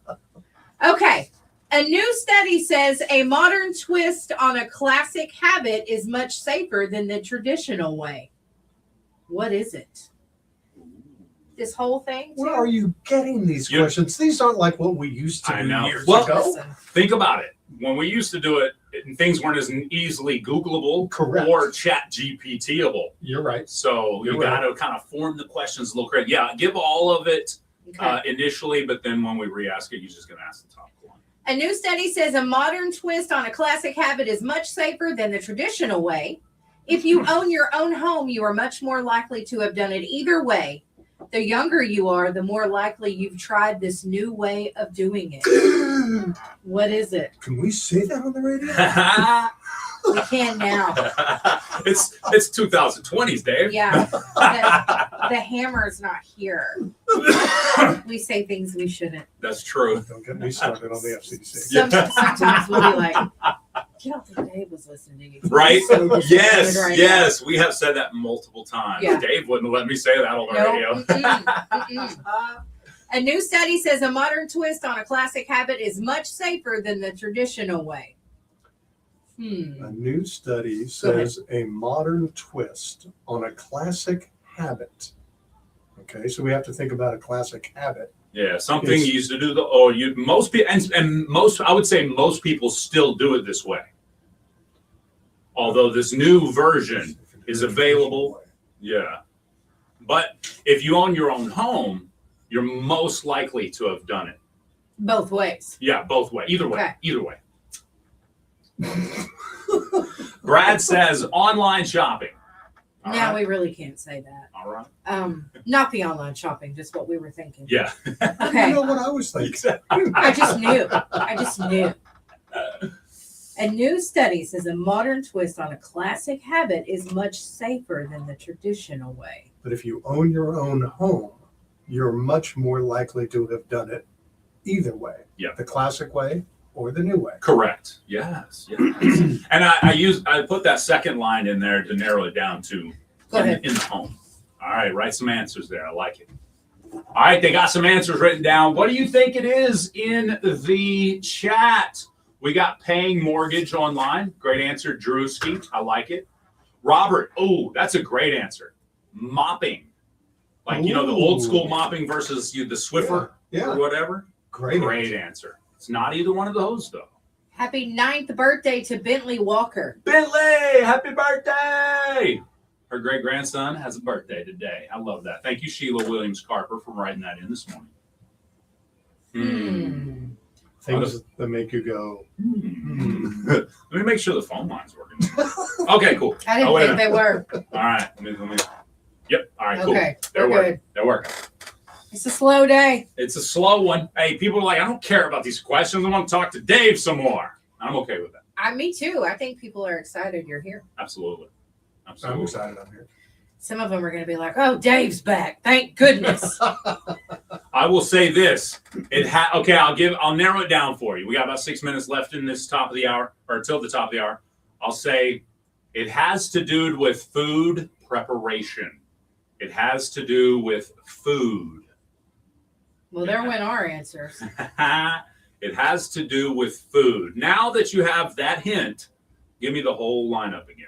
Okay. A new study says a modern twist on a classic habit is much safer than the traditional way. What is it? This whole thing? Where too? are you getting these You- questions? These aren't like what we used to I do know. years Well- ago. Listen, Think about it. When we used to do it, things weren't as easily Googleable Correct. or chat GPTable. You're right. So you You're got right. to kind of form the questions a little crazy. Yeah, give all of it okay. initially, but then when we re-ask it, you're just going to ask the top one. A new study says a modern twist on a classic habit is much safer than the traditional way. If you own your own home, you are much more likely to have done it either way. The younger you are, the more likely you've tried this new way of doing it. What is it? Can we say that on the radio? We can now. it's 2020s, Dave. Yeah. The hammer's not here. We say things we shouldn't. That's true. Don't get me started on the FCC. Yeah. Sometimes we'll be like, I don't think Dave was listening to you. Right? So Yes, disappointed right yes. We have said that multiple times. Yeah. Dave wouldn't let me say that on the No. radio. Mm-mm. A new study says a modern twist on a classic habit is much safer than the traditional way. A new study says a modern twist on a classic habit. Okay, so we have to think about a classic habit. Yeah, something It's- you used to do. Most people, and most, I would say most people still do it this way. Although this new version is available. Yeah. But if you own your own home, you're most likely to have done it. Both ways. Yeah, both way. Either way. Okay. Either way. Brad says online shopping. All Now right. we really can't say that. All right. Not the online shopping, just what we were thinking. Yeah. Okay. You know what I was thinking? I just knew. A new study says a modern twist on a classic habit is much safer than the traditional way. But if you own your own home, you're much more likely to have done it either way. Yeah. The classic way or the new way. Correct. Yes. Yes. And I put that second line in there to narrow it down to Go ahead. in the home. All right, write some answers there. I like it. All right, they got some answers written down. What do you think it is in the chat? We got paying mortgage online. Great answer, Drewski. I like it. Robert, oh, that's a great answer. Mopping. Like, the old school Ooh. mopping versus the Swiffer Yeah. or whatever. Great. Great answer. It's not either one of those, though. Happy 9th birthday to Bentley Walker. Bentley, happy birthday! Her great grandson has a birthday today. I love that. Thank you, Sheila Williams Carper, for writing that in this morning. Things that make you go, Let me make sure the phone line's working. Okay, cool. I didn't Oh, wait a think they were. All right. Let me. Yep. All right, cool. Okay, They're we're working. good. They're working. It's a slow day. It's a slow one. Hey, people are like, I don't care about these questions. I want to talk to Dave some more. I'm okay with that. Me too. I think people are excited you're here. Absolutely. I'm Absolutely. excited I'm here. Some of them are going to be like, oh, Dave's back. Thank goodness. I will say this. I'll narrow it down for you. We got about 6 minutes left in this top of the hour, or till the top of the hour. I'll say it has to do with food preparation. It has to do with food. Well, there went our answers. It has to do with food. Now that you have that hint, give me the whole lineup again.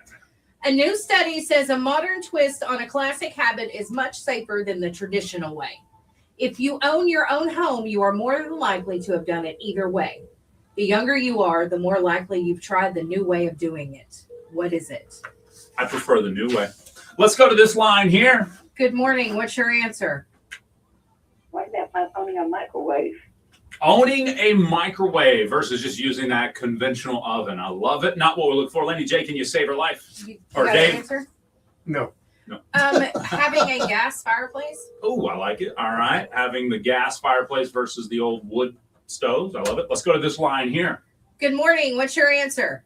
A new study says a modern twist on a classic habit is much safer than the traditional way. If you own your own home, you are more than likely to have done it either way. The younger you are, the more likely you've tried the new way of doing it. What is it? I prefer the new way. Let's go to this line here. Good morning. What's your answer? Why about owning a microwave? Owning a microwave versus just using that conventional oven. I love it. Not what we look for. Lenny J, can you save her life? You Or got Dave? an answer? No. Having a gas fireplace? Oh, I like it. All right. Having the gas fireplace versus the old wood stoves. I love it. Let's go to this line here. Good morning. What's your answer?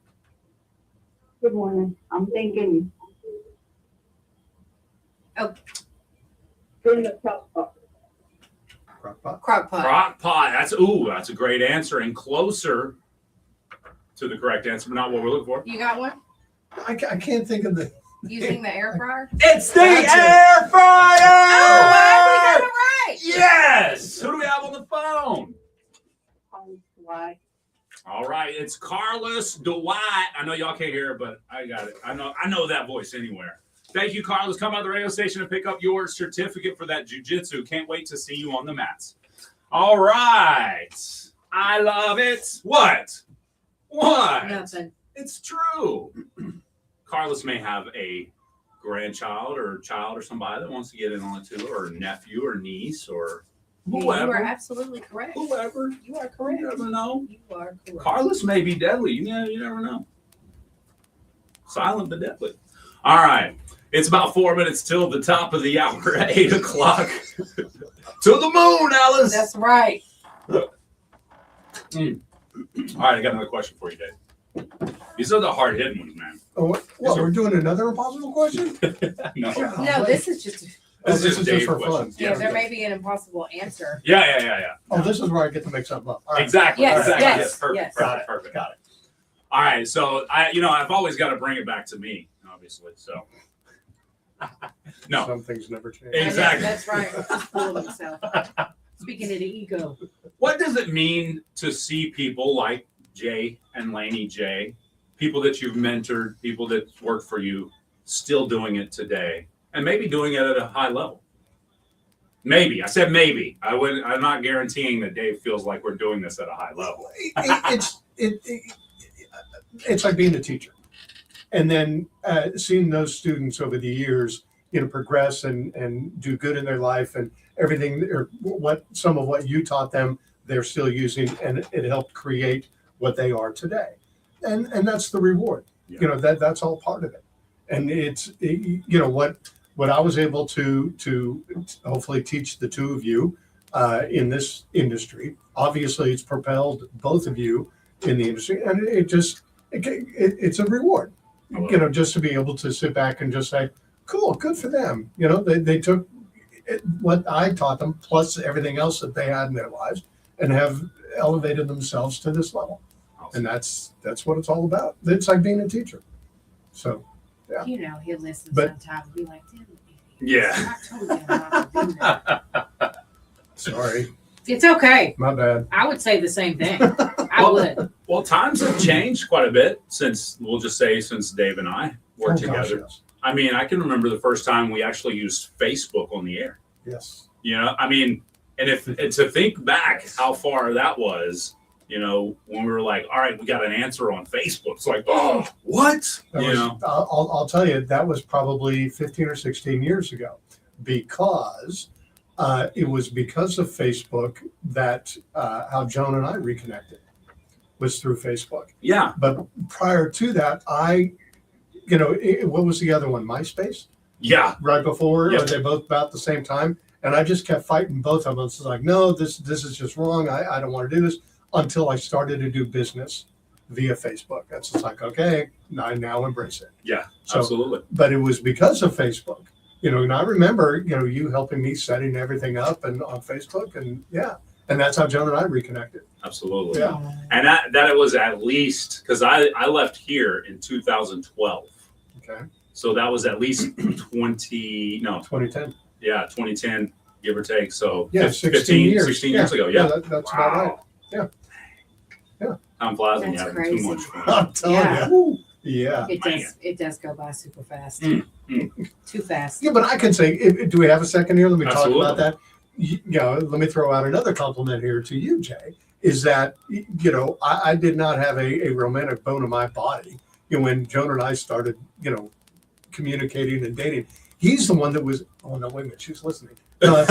Good morning. I'm thinking. Oh. Doing the crock pot. Crock pot. Crock pot. That's a great answer and closer to the correct answer, but not what we're looking for. You got one? I can't think of the. Using the air fryer? It's the That's air fryer! Oh, wow, we got it right. Yes! Who do we have on the phone? Why? All right, it's Carlos Dwight. I know y'all can't hear it, but I got it. I know that voice anywhere. Thank you, Carlos. Come out of the radio station and pick up your certificate for that jiu-jitsu. Can't wait to see you on the mats. All right. I love it. What? Nothing. It's true. Carlos may have a grandchild or child or somebody that wants to get in on it too, or a nephew or niece or whoever. You are absolutely correct. Whoever. You are correct. You never know. You are correct. Carlos may be deadly. You never know. Silent but deadly. All right. It's about 4 minutes till the top of the hour at 8 o'clock. To the moon, Alice. That's right. All right, I got another question for you, Dave. These are the hard-hitting ones, man. Oh, what? We're doing another impossible question? No. No, this is just. This is just Dave for fun. questions. Yeah, there may be an impossible answer. Yeah. Oh, this is where I get to mix something up. All right. Exactly. Yes, Exactly. yes, Perfect. yes. Perfect. Got it. All right. So I've always got to bring it back to me, obviously. So no. Some things never change. Exactly. That's right. He's full of himself. Speaking of the ego. What does it mean to see people like Jay and Laney J, people that you've mentored, people that work for you, still doing it today, and maybe doing it at a high level? Maybe. I said maybe. I'm not guaranteeing that Dave feels like we're doing this at a high level. It's like being a teacher, and then seeing those students over the years, progress and do good in their life, and everything, or some of what you taught them, they're still using, and it helped create what they are today, and that's the reward. Yeah. That's all part of it, and it's what I was able to hopefully teach the two of you in this industry. Obviously, it's propelled both of you in the industry, and it's a reward. Just to be able to sit back and just say, cool, good for them. They took what I taught them plus everything else that they had in their lives and have elevated themselves to this level. And that's what it's all about. It's like being a teacher. So, yeah. He'll listen But- sometimes and be like, "Damn, Yeah. I told you not to do that." Sorry, It's okay. my bad. I would say the same thing. I would. Well, times have changed quite a bit since Dave and I worked Oh, gosh, together. I mean, I can remember the first time we actually used Facebook on the air. yes. And to think back how far that was, when we were like, all right, we got an answer on Facebook. It's like, oh, what? I'll tell you, that was probably 15 or 16 years ago, because it was because of Facebook that how Joan and I reconnected was through Facebook. Yeah. But prior to that, what was the other one? MySpace? Yeah. Right before, Yep. or they both about the same time. And I just kept fighting both of them. It's like, no, this is just wrong. I don't want to do this, until I started to do business via Facebook. That's just like, okay, I now embrace it. Yeah, So- absolutely. But it was because of Facebook, and I remember, you helping me setting everything up and on Facebook, and that's how Joan and I reconnected. Absolutely. Yeah. And that it was at least, because I left here in 2012. Okay. So that was at least 2010. Yeah, 2010, give or take. So Yeah, 16 years. 16 years ago. Yeah. That's about right. Yeah. Time flies when That's you're having too crazy. much fun. I'm telling Yeah. you. Yeah. It does go by super fast. Mm. Too fast. Yeah, but I can say, do we have a second here? Let me Absolutely. talk about that. Let me throw out another compliment here to you, Jay, is that, I did not have a romantic bone in my body. When Joan and I started, communicating and dating, he's the one that was, oh, no, wait a minute, she's listening. But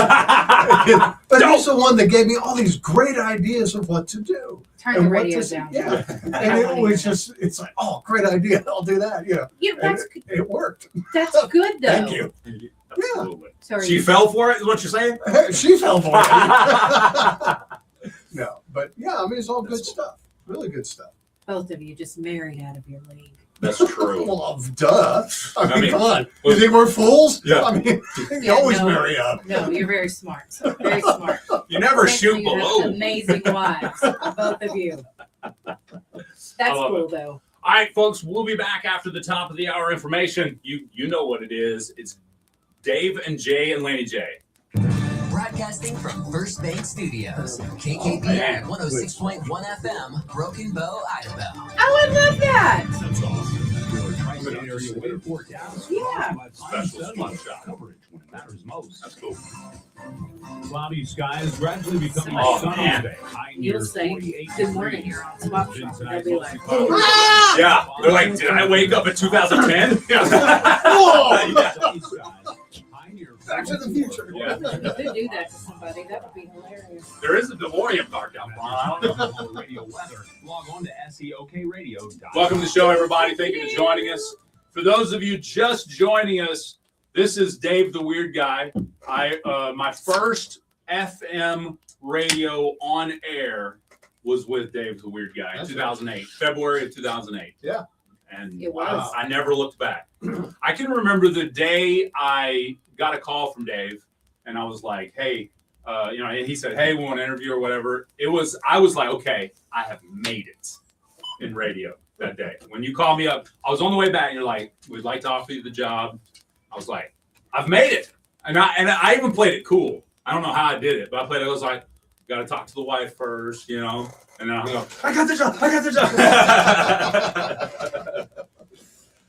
he's the one that gave me all these great ideas of what to do. Turn and the what radio to- down. Yeah. And it was just, it's like, oh, great idea. I'll do that. Yeah, And it worked. that's good though. Thank you. Absolutely. Sorry. She fell for it, is what you're saying? She fell for it. No, but yeah, I mean, it's all good stuff. Really good stuff. Both of you just married out of your league. That's true. Well, duh. I mean, come on. well- You think we're fools? Yeah. I mean, you Yeah, always no. marry up. No, you're very smart. Very smart. You never Thankfully, shoot you have below. amazing wives, both of you. That's love cool it. though. All right, folks, we'll be back after the top of the hour information. You know what it is. It's Dave and Jay and Laney J. Broadcasting from First Bank Studios, KKBI 106.1 FM, Broken Bow, Idaho. Oh, I love that. That's awesome. Your tri-state area weather forecast. Yeah. Special spot shot. Coverage when it matters most. That's cool. Cloudy skies gradually becoming Oh, sunny man. today. High You'll near say, 48 good morning, degrees. you're on Swap Shop. Tonight, They'll be like, mostly cloudy. Yeah, they're like, did I wake up in 2010? Whoa! Sunny skies. High near Back to the future. Yeah. you could do that to somebody. That would be hilarious. There is a DeLorean parked out front. I don't know. Radio weather. Log on to SEOKradio.com. Welcome to the show, everybody. Thank you for joining us. For those of you just joining us, this is Dave the Weird Guy. My first FM radio on air was with Dave the Weird Guy in That's 2008, February of 2008. Yeah. And It was. I never looked back. I can remember the day I got a call from Dave, and I was like, "Hey," and he said, "Hey, we want to interview or whatever." I was like, "Okay, I have made it in radio." That day when you called me up, I was on the way back, and you're like, "We'd like to offer you the job." I was like, "I've made it," and I even played it cool. I don't know how I did it, but I played it. I was like, "Got to talk to the wife first, and then I go, "I got the job. I got the job."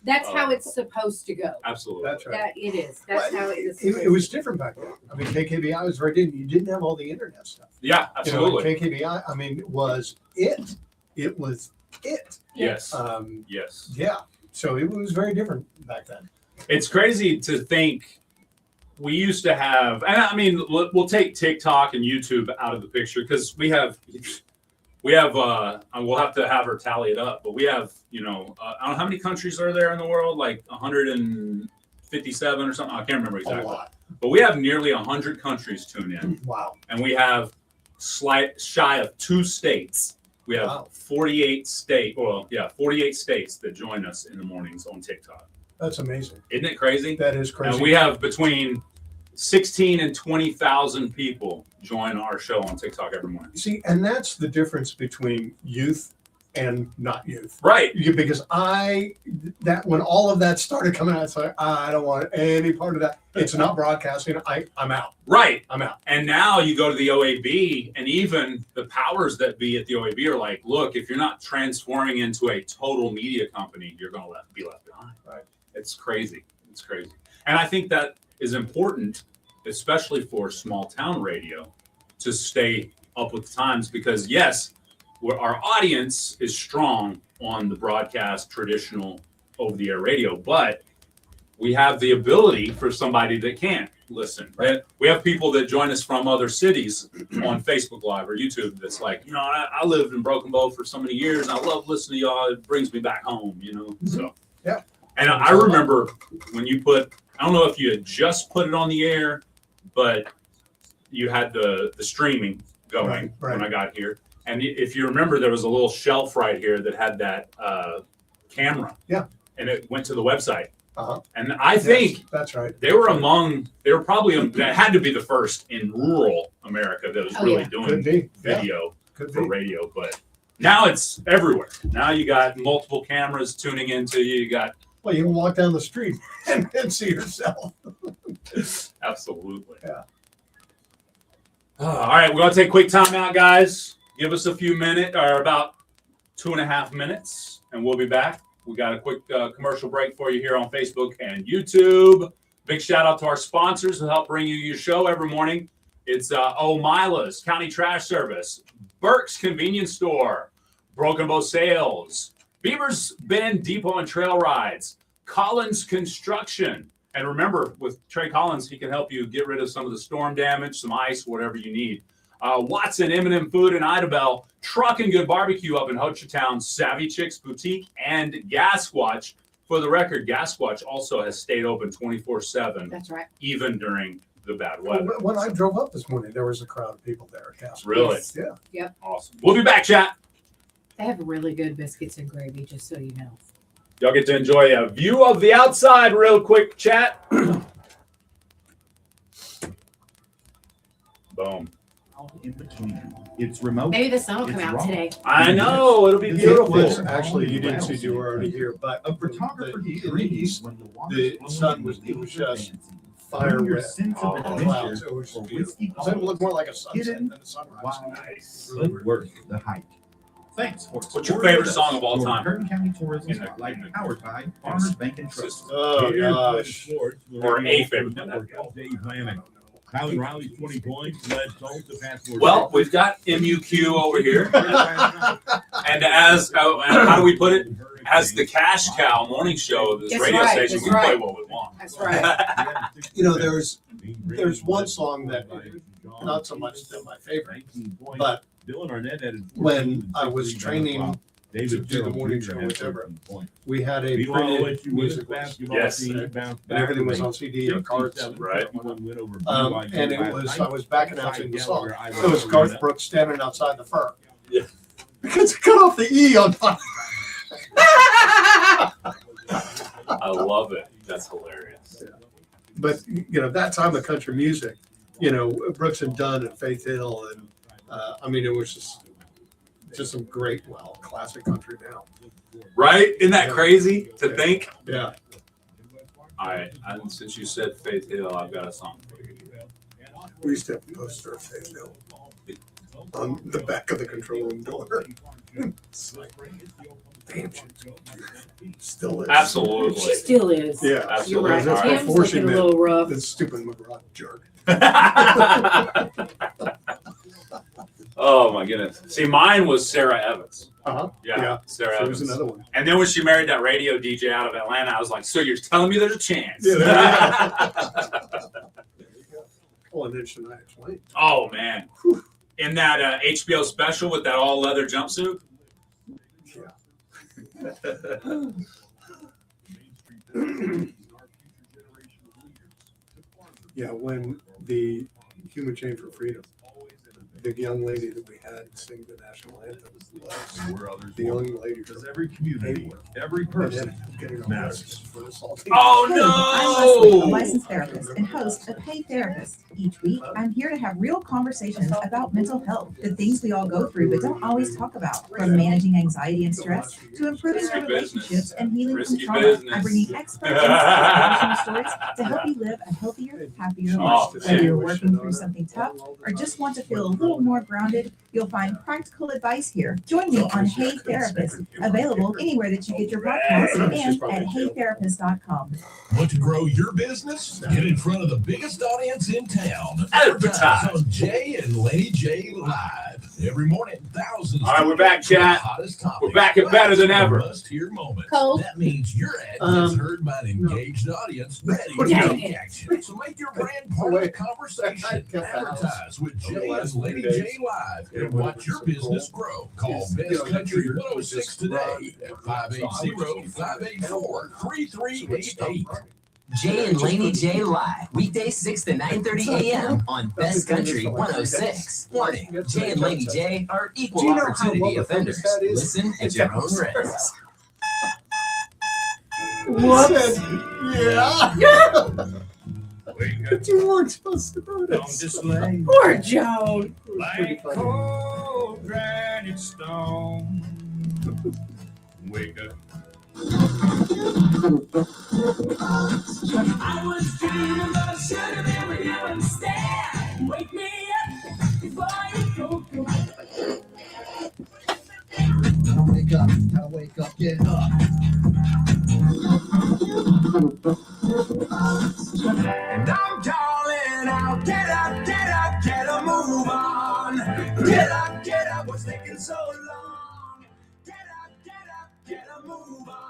That's how it's supposed to go. Absolutely. That's right. That it is. That's how it is. It was different back then. I mean, KKBI was very different. You didn't have all the internet stuff. Yeah, absolutely. KKBI, I mean, was it. It was it. Yes. Yes. Yes. Yeah. So it was very different back then. It's crazy to think we used to have, and I mean, we'll take TikTok and YouTube out of the picture because we'll have to have her tally it up, but we have, I don't know how many countries are there in the world, like 157 or something. I can't remember A exactly, lot. but we have nearly 100 countries tune in, Wow. and we have shy of 2 states. We have Wow. 48 states that join us in the mornings on TikTok. That's amazing. Isn't it crazy? That is crazy. And we have between 16 and 20,000 people join our show on TikTok every morning. See, and that's the difference between youth and not youth. Right. Because when all of that started coming out, it's like, I don't want any part of that. It's not broadcasting. I'm out. Right. I'm out. And now you go to the OAB, and even the powers that be at the OAB are like, look, if you're not transforming into a total media company, you're going to be left behind. Right. It's crazy. It's crazy. And I think that is important, especially for small town radio, to stay up with the times because, yes, our audience is strong on the broadcast, traditional over-the-air radio, but we have the ability for somebody that can't listen. Right. We have people that join us from other cities on Facebook Live or YouTube that's like, I lived in Broken Bow for so many years, and I love listening to y'all. It brings me back home, So, yeah. And I remember when you I don't know if you had just put it on the air, but you had the streaming going Right. when I got here. And if you remember, there was a little shelf right here that had that camera. Yeah. And it went to the website. Uh-huh. And I think that's right. they were probably, that had to be the first in rural America that was really doing video for radio. But now it's everywhere. Now you got multiple cameras tuning into you. You got Well, you can walk down the street and see yourself. Absolutely. Yeah. All right, we're gonna take a quick time out, guys. Give us a few minutes, or about 2.5 minutes, and we'll be back. We got a quick commercial break for you here on Facebook and YouTube. Big shout out to our sponsors who help bring you your show every morning. It's O'Mila's County Trash Service, Burke's Convenience Store, Broken Bow Sales, Beaver's Bend Depot and Trail Rides, Collins Construction. And remember, with Trey Collins, he can help you get rid of some of the storm damage, some ice, whatever you need. Watson M&M Food in Idabel, Truck and Good Barbecue up in Hochatown, Savvy Chicks Boutique, and Gasquatch. For the record, Gasquatch also has stayed open 24/7. That's right. Even during the bad weather. When I drove up this morning, there was a crowd of people there at Castle. Really? Yeah. Yep. Awesome. We'll be back, chat. They have really good biscuits and gravy, just so you know. Y'all get to enjoy a view of the outside real quick, chat. Boom. In between. It's remote. Maybe the sun will come It's out raw. today. I know. It'll be It beautiful. was actually, you didn't see, you were already here, but A photographer in the dreams east, when the water's the flowing sun and was, the it was leaves are just dancing. fire Bring your red sense of adventure clouds. It was for beautiful. whiskey It looked more like a sunset hidden than a sunrise. wild Nice. but worth the hike. Thanks for What's your supporting favorite us. song of all Your time? Curtin County Tourism In the- Spotlight, powered by Farmers Bank and Trust. Oh, gosh. Or a favorite. Kylie Riley's 20 points led Tulsa to pass more. Well, we've got MUQ over here. And as, how do we put it? As the cash cow morning show of this That's radio right, station, that's we play right. what we want. That's right. You know, there's one song that, not so much that my favorite, but Dylan Arnett added when I was training David to do the Gerald morning Jr. show, had whichever, 13 points. we had a Meanwhile, printed OSU music women's list. basketball Yes. team bounced And everything was back on CD and cards. 57-21 Right. win over And it BYU was, last I night. was back announcing the song. Delaware, It was Iowa Garth Arena. Brooks standing outside the fur. Yeah. Because it cut off the E on fire. I love it. That's hilarious. But, you know, that time of country music, you know, Brooks and Dunn and Faith Hill. And I mean, it was just some great, well, classic country now. Right? Isn't that crazy to think? Yeah. All right. And since you said Faith Hill, I've got a song for you. We used to have a poster of Faith Hill on the back of the control room door. It's like, damn, she still is. Absolutely. She still is. Yeah, Absolutely. You're right. All right. Tim's looking a little rough. That stupid McGraw jerk. Oh my goodness. See, mine was Sarah Evans. Uh-huh. Yeah, Sarah She Evans. was another one. And then when she married that radio DJ out of Atlanta, I was like, so you're telling me there's a chance? Yeah, there you go. Oh, and then Shania Twain. Oh man. In that HBO special with that all leather jumpsuit. Yeah, when the Human Chain for Freedom, the young lady that we had sing the national anthem was the young lady. Because every community, every person matters. Oh I'm Leslie, a no! licensed therapist and host of Hey Therapist. Each week, I'm here to have real conversations about mental health, the things we all go through but don't always talk about, from managing anxiety and stress to improving our relationships and healing from Risky trauma. business. I'm bringing experts and personal stories to help you live a healthier, happier life. Oh, Whether you're working through something tough or just want to feel a little more grounded, you'll find practical advice here. Join me on Hey Therapist, available anywhere that you get your podcasts and at heytherapist.com. Want to grow your business? Get in front of the biggest audience in town. Advertise. On Jay and Laney J Live. Every morning, thousands. All right, we're back, chat. We're back and better than ever. Must-hear moments. Cold. That means your ad gets heard by an engaged audience ready to Dang take it. action. So make your brand part of the conversation. Advertise with Jay and Laney J Live and watch your business grow. Call Best Country 106 today at 580-584-3388. Jay and Laney J Live, weekdays 6 to 9:30 a.m. on Best Country 106. Warning, Jay and Laney J are equal opportunity offenders. Listen at your own risk. Whoops. Yeah. You weren't supposed to do this. Poor Joan. Like cold granite stone. Wake up I was dreaming, but I should have been with you instead. Wake me up before you go. Gotta wake up, get up. And I'm calling out, get a move on. Get up, what's taking so long? Get a move on.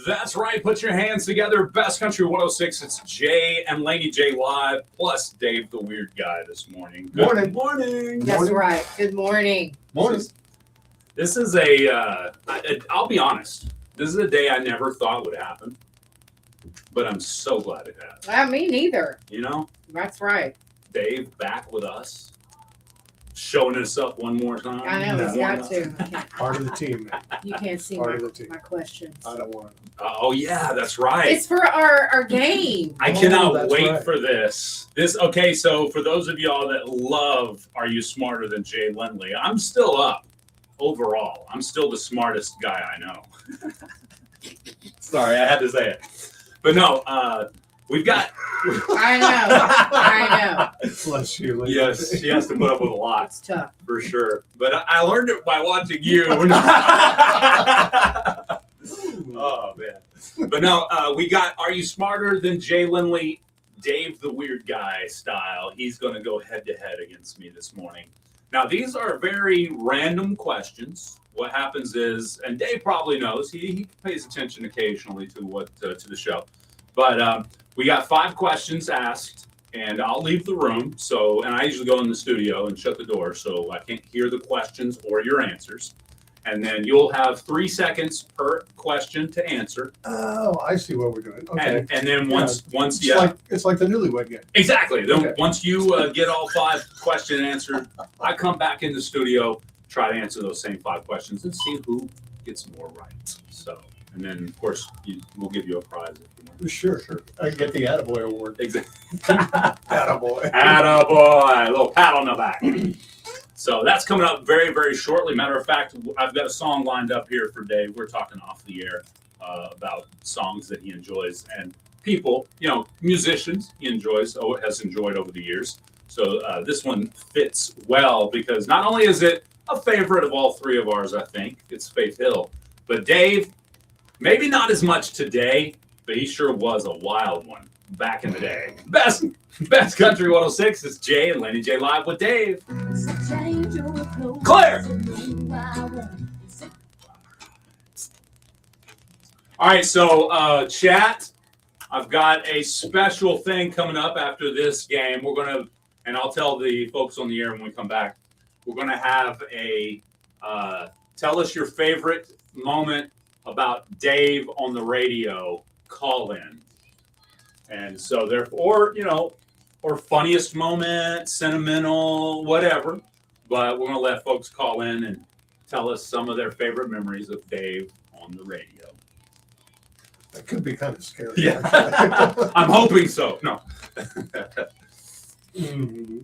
That's right. Put your hands together. Best Country 106. It's Jay and Laney J live, plus Dave the Weird Guy this morning. Good Morning. That's right. Good morning. Morning. This is I'll be honest. This is a day I never thought would happen, but I'm so glad it has. Me neither. You know, That's right. Dave back with us, showing us up one more time. I know. He's got to. Part of the team, man. You can't see Part of the team. my questions. I don't want to. Oh yeah, that's right. It's for our game. I cannot that's wait right. for this. Okay, so for those of y'all that love Are You Smarter Than Jay Lindley, I'm still up overall. I'm still the smartest guy I know. Sorry, I had to say it. But no, we've got... I know. Bless you. Lady. Yes, she has to put up with a lot. It's tough. For sure. But I learned it by watching you. Oh, man. But no, we got Are You Smarter Than Jay Lindley? Dave the Weird Guy style. He's going to go head-to-head against me this morning. Now, these are very random questions. What happens is, and Dave probably knows, he pays attention occasionally to the show. But we got 5 questions asked, and I'll leave the room. And I usually go in the studio and shut the door, so I can't hear the questions or your answers. And then you'll have 3 seconds per question to answer. Oh, I see what we're doing. Okay. And then once it's like the newlywed game. Exactly. Then Okay. once you get all 5 questions answered, I come back in the studio, try to answer those same 5 questions, and see who gets more right. So, and then of course we'll give you a prize if you want. Sure. I get the Attaboy Award. Exactly. Attaboy. Attaboy. A little pat on the back. So that's coming up very, very shortly. Matter of fact, I've got a song lined up here for Dave. We're talking off the air about songs that he enjoys and people, musicians he has enjoyed over the years. So this one fits well because not only is it a favorite of all 3 of ours, I think, it's Faith Hill. But Dave, maybe not as much today, but he sure was a wild one back in the day. Best Country 106 is Jay and Laney J live with Dave. Claire! All right, so chat, I've got a special thing coming up after this game. We're going to, and I'll tell the folks on the air when we come back, we're going to have a tell us your favorite moment about Dave on the radio call in. And so therefore, or funniest moment, sentimental, whatever. But we're going to let folks call in and tell us some of their favorite memories of Dave on the radio. That could be kind of scary. Yeah. I'm hoping so. No. Mm-hmm.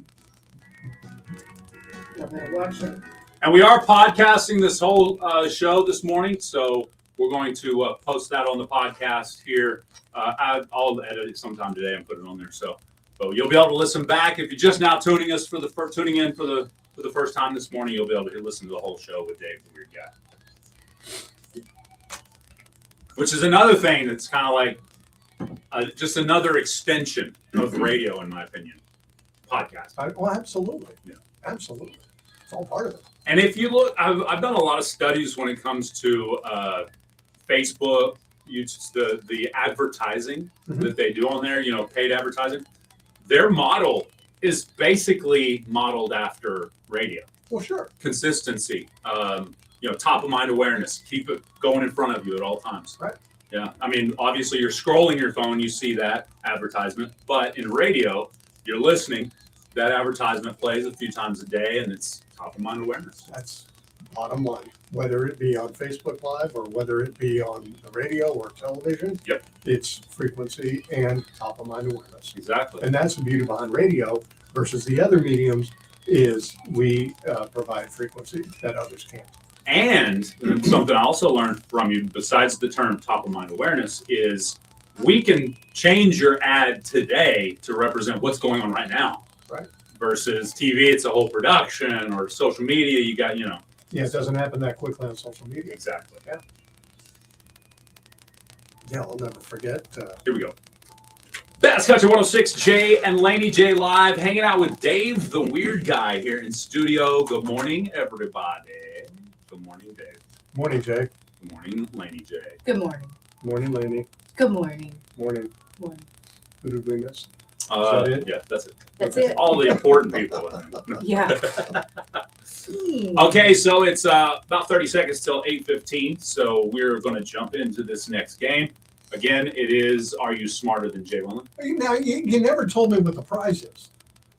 And we are podcasting this whole show this morning, so we're going to post that on the podcast here. I'll edit it sometime today and put it on there. So you'll be able to listen back. If you're just now tuning in for the first time this morning, you'll be able to listen to the whole show with Dave the Weird Guy. Which is another thing that's kind of like just another extension of radio, in my opinion. Podcast. Well, absolutely. Yeah. Absolutely. It's all part of it. And if you look, I've done a lot of studies when it comes to Facebook, the advertising that they do on there, paid advertising. Their model is basically modeled after radio. Well, sure. Consistency, top of mind awareness, keep it going in front of you at all times. Right. Yeah. I mean, obviously you're scrolling your phone, you see that advertisement, but in radio, you're listening. That advertisement plays a few times a day, and it's top of mind awareness. Bottom line, whether it be on Facebook Live or whether it be on the radio or television, Yep. it's frequency and top of mind awareness. Exactly. And that's the beauty behind radio versus the other mediums is we provide frequency that others can't. And something I also learned from you, besides the term top of mind awareness, is we can change your ad today to represent what's going on right now. Right. Versus TV, it's a whole production, or social media, you got, you know. Yeah, it doesn't happen that quickly on social media. Exactly. Yeah. Yeah, I'll never forget. Here we go. Best Country 106, Jay and Laney J live, hanging out with Dave, the weird guy, here in studio. Good morning, everybody. Good morning, Dave. Morning, Jay. Good morning, Laney J. Good morning. Morning, Laney. Good morning. Morning. Morning. Who did we miss? That it? Yeah, that's it. That's Okay. it. All the important people. Yeah. Okay, so it's about 30 seconds till 8:15. So we're going to jump into this next game. Again, it is Are You Smarter Than Jay Wellen? Now, you never told me what the prize is.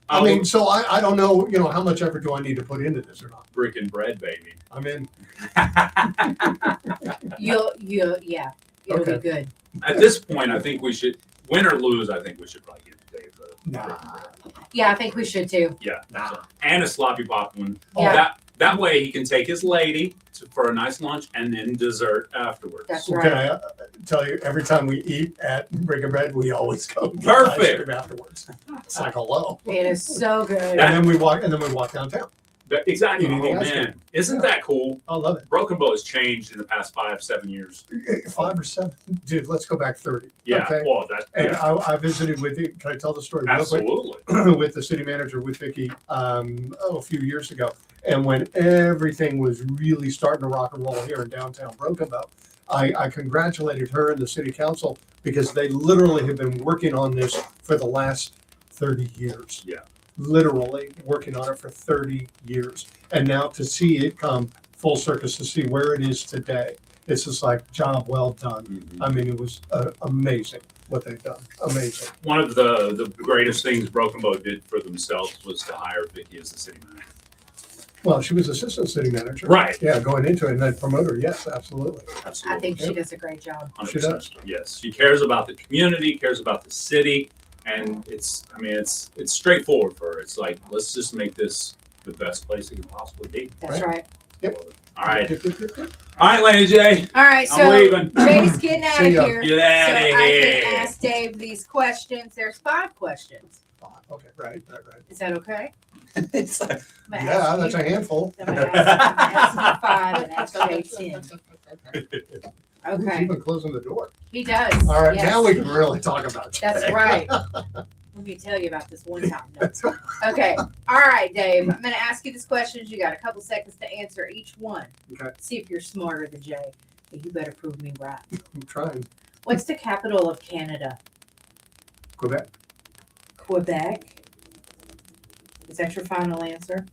I mean, so I don't know, how much effort do I need to put into this or not? Brick and bread, baby. I'm in. You'll It'll Okay. be good. At this point, I think we should, win or lose, I think we should probably give Dave the Nah. brick and bread. Yeah, I think we should too. Yeah. Nah. So- and a sloppy pop one. Yeah. That way he can take his lady for a nice lunch and then dessert afterwards. That's Well, right. can I tell you, every time we eat at Brick and Bread, we always go get Perfect. ice cream afterwards. It's like hello. It is so good. And then we walk downtown. Exactly. Eating Oh, the ice cream. man. Isn't that cool? I love it. Broken Bow has changed in the past 5-7 years. 5 or 7. Dude, let's go back 30. Yeah. Okay. Well, that, And yeah, I visited with you. Can I tell the story real quick? absolutely. With the city manager, with Vicky, a few years ago. And when everything was really starting to rock and roll here in downtown Broken Bow, I congratulated her and the city council because they literally have been working on this for the last 30 years. Yeah. Literally working on it for 30 years. And now to see it come full circus, to see where it is today, it's just like job well done. Mhm. I mean, it was amazing what they've done. Amazing. One of the greatest things Broken Bow did for themselves was to hire Vicky as the city manager. Well, she was assistant city manager. Right. Yeah, going into it and then promote her. Yes, absolutely. Absolutely. I think she does a great job. 100%. She does. Yes, she cares about the community, cares about the city, and it's straightforward for her. It's like, let's just make this the best place it can possibly be. That's right. All right, Laney J, All right, I'm so leaving. Jay's getting out See of ya. here. Get So out of I here. can ask Dave these questions. There's 5 questions. Okay, right. Is that okay? It's like, I'm gonna Yeah, ask that's you- a handful. I'm gonna ask you 5 and ask Jay 10. He's Okay, even closing the door. he does. All right, yes. now we can really talk about Jay. That's right. Let me tell you about this one time. No. Okay. All right, Dave. I'm going to ask you these questions. You got a couple seconds to answer each one. Okay. See if you're smarter than Jay. You better prove me right. I'm trying. What's the capital of Canada? Quebec. Quebec. Is that your final answer?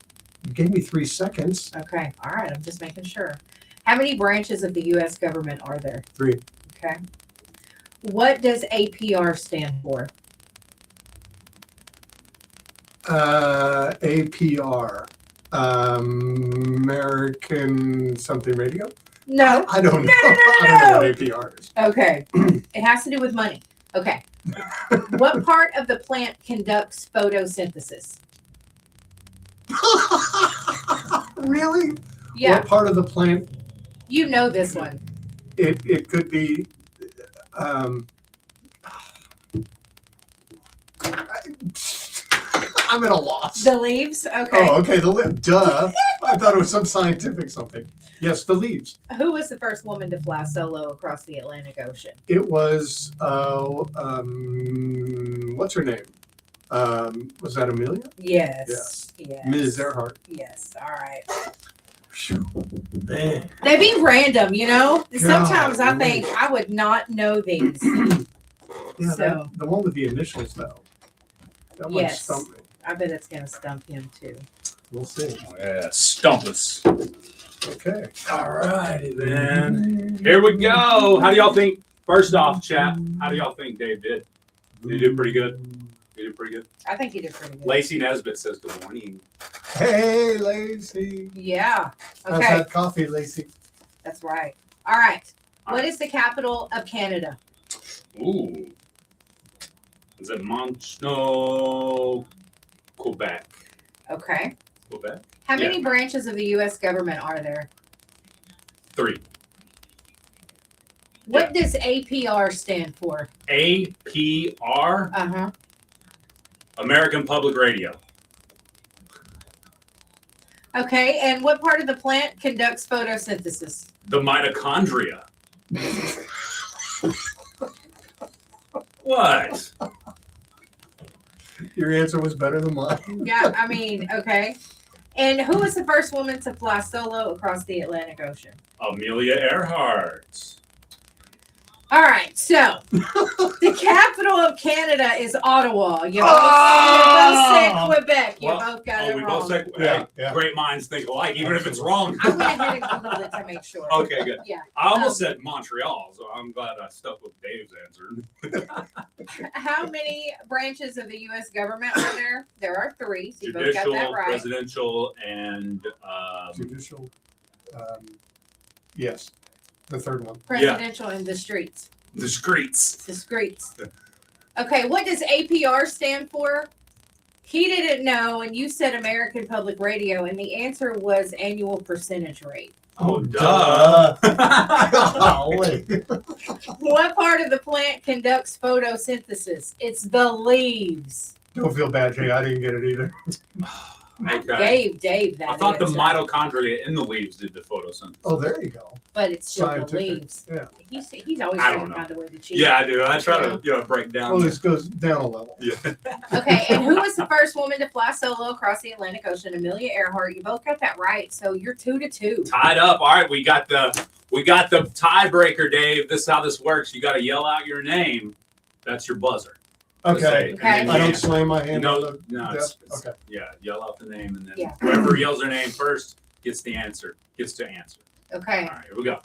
You gave me 3 seconds. Okay. All right. I'm just making sure. How many branches of the U.S. government are there? 3. Okay. What does APR stand for? APR. American something radio? No. I don't know. No. I don't know what APR is. Okay. It has to do with money. Okay. What part of the plant conducts photosynthesis? Really? Yeah, What part of the plant? you know this one. It could be. I'm at a loss. The leaves? Okay. Oh, okay. The lip. Duh. I thought it was some scientific something. Yes, the leaves. Who was the first woman to fly solo across the Atlantic Ocean? It was. What's her name? Was that Amelia? Yes. Yes. Ms. Earhart. Yes. All right. Phew. Man. They be random, you know? Sometimes I Golly. think I would not know these. Yeah, So- the one with the initials though. That one Yes. stumped me. I bet it's going to stump him too. We'll see. yeah, stump us. Okay. All righty then. Here we go. How do y'all think? First off, chat. How do y'all think Dave did? Did he do pretty good? He did pretty good. I think he did pretty good. Lacey Nesbitt says good morning. Hey, Lacey. Yeah. How's Okay. that coffee, Lacey? That's right. All right. What is the capital of Canada? Ooh. Is it Montreal, Quebec? Okay. Quebec? How Yeah. many branches of the U.S. government are there? 3. What does APR stand for? APR, Uh-huh. American Public Radio. Okay. And what part of the plant conducts photosynthesis? The mitochondria. What? Your answer was better than mine. Yeah, I mean, okay. And who was the first woman to fly solo across the Atlantic Ocean? Amelia Earhart. All right, so the capital of Canada is Ottawa. You both said Quebec. You both got it we wrong. both said, Yeah, hey, great minds think alike, even if it's wrong. I went ahead and Googled it to make sure. Okay, good. Yeah. I almost said Montreal, so I'm glad I stuck with Dave's answer. How many branches of the U.S. government are there? There are 3. So you both got Judicial, that right. presidential, and Judicial. Yes. The third one. Presidential and the streets. the streets. The streets. Okay, what does APR stand for? He didn't know, and you said American Public Radio, and the answer was annual percentage rate. Oh, duh. Golly. What part of the plant conducts photosynthesis? It's the leaves. Don't feel bad, Jay. I didn't get it either. I Okay. gave Dave that I thought the answer, mitochondria in the leaves did the photosynthesis. Oh, there you go. but it's still the Scientific. leaves. Yeah. He's always I trying don't to know. find a way to cheat. Yeah, I do. I try to break down. Well, this goes down a level. Yeah. Okay, and who was the first woman to fly solo across the Atlantic Ocean? Amelia Earhart. You both got that right, so you're 2-2. Tied up. All right, we got the tiebreaker, Dave. This is how this works. You got to yell out your name. That's your buzzer. Okay. Okay. I don't slam my hand on No, the no. desk. It's, Okay. yeah, yell out the name, and then Yeah. whoever yells their name first gets to answer. Okay. All right, here we go.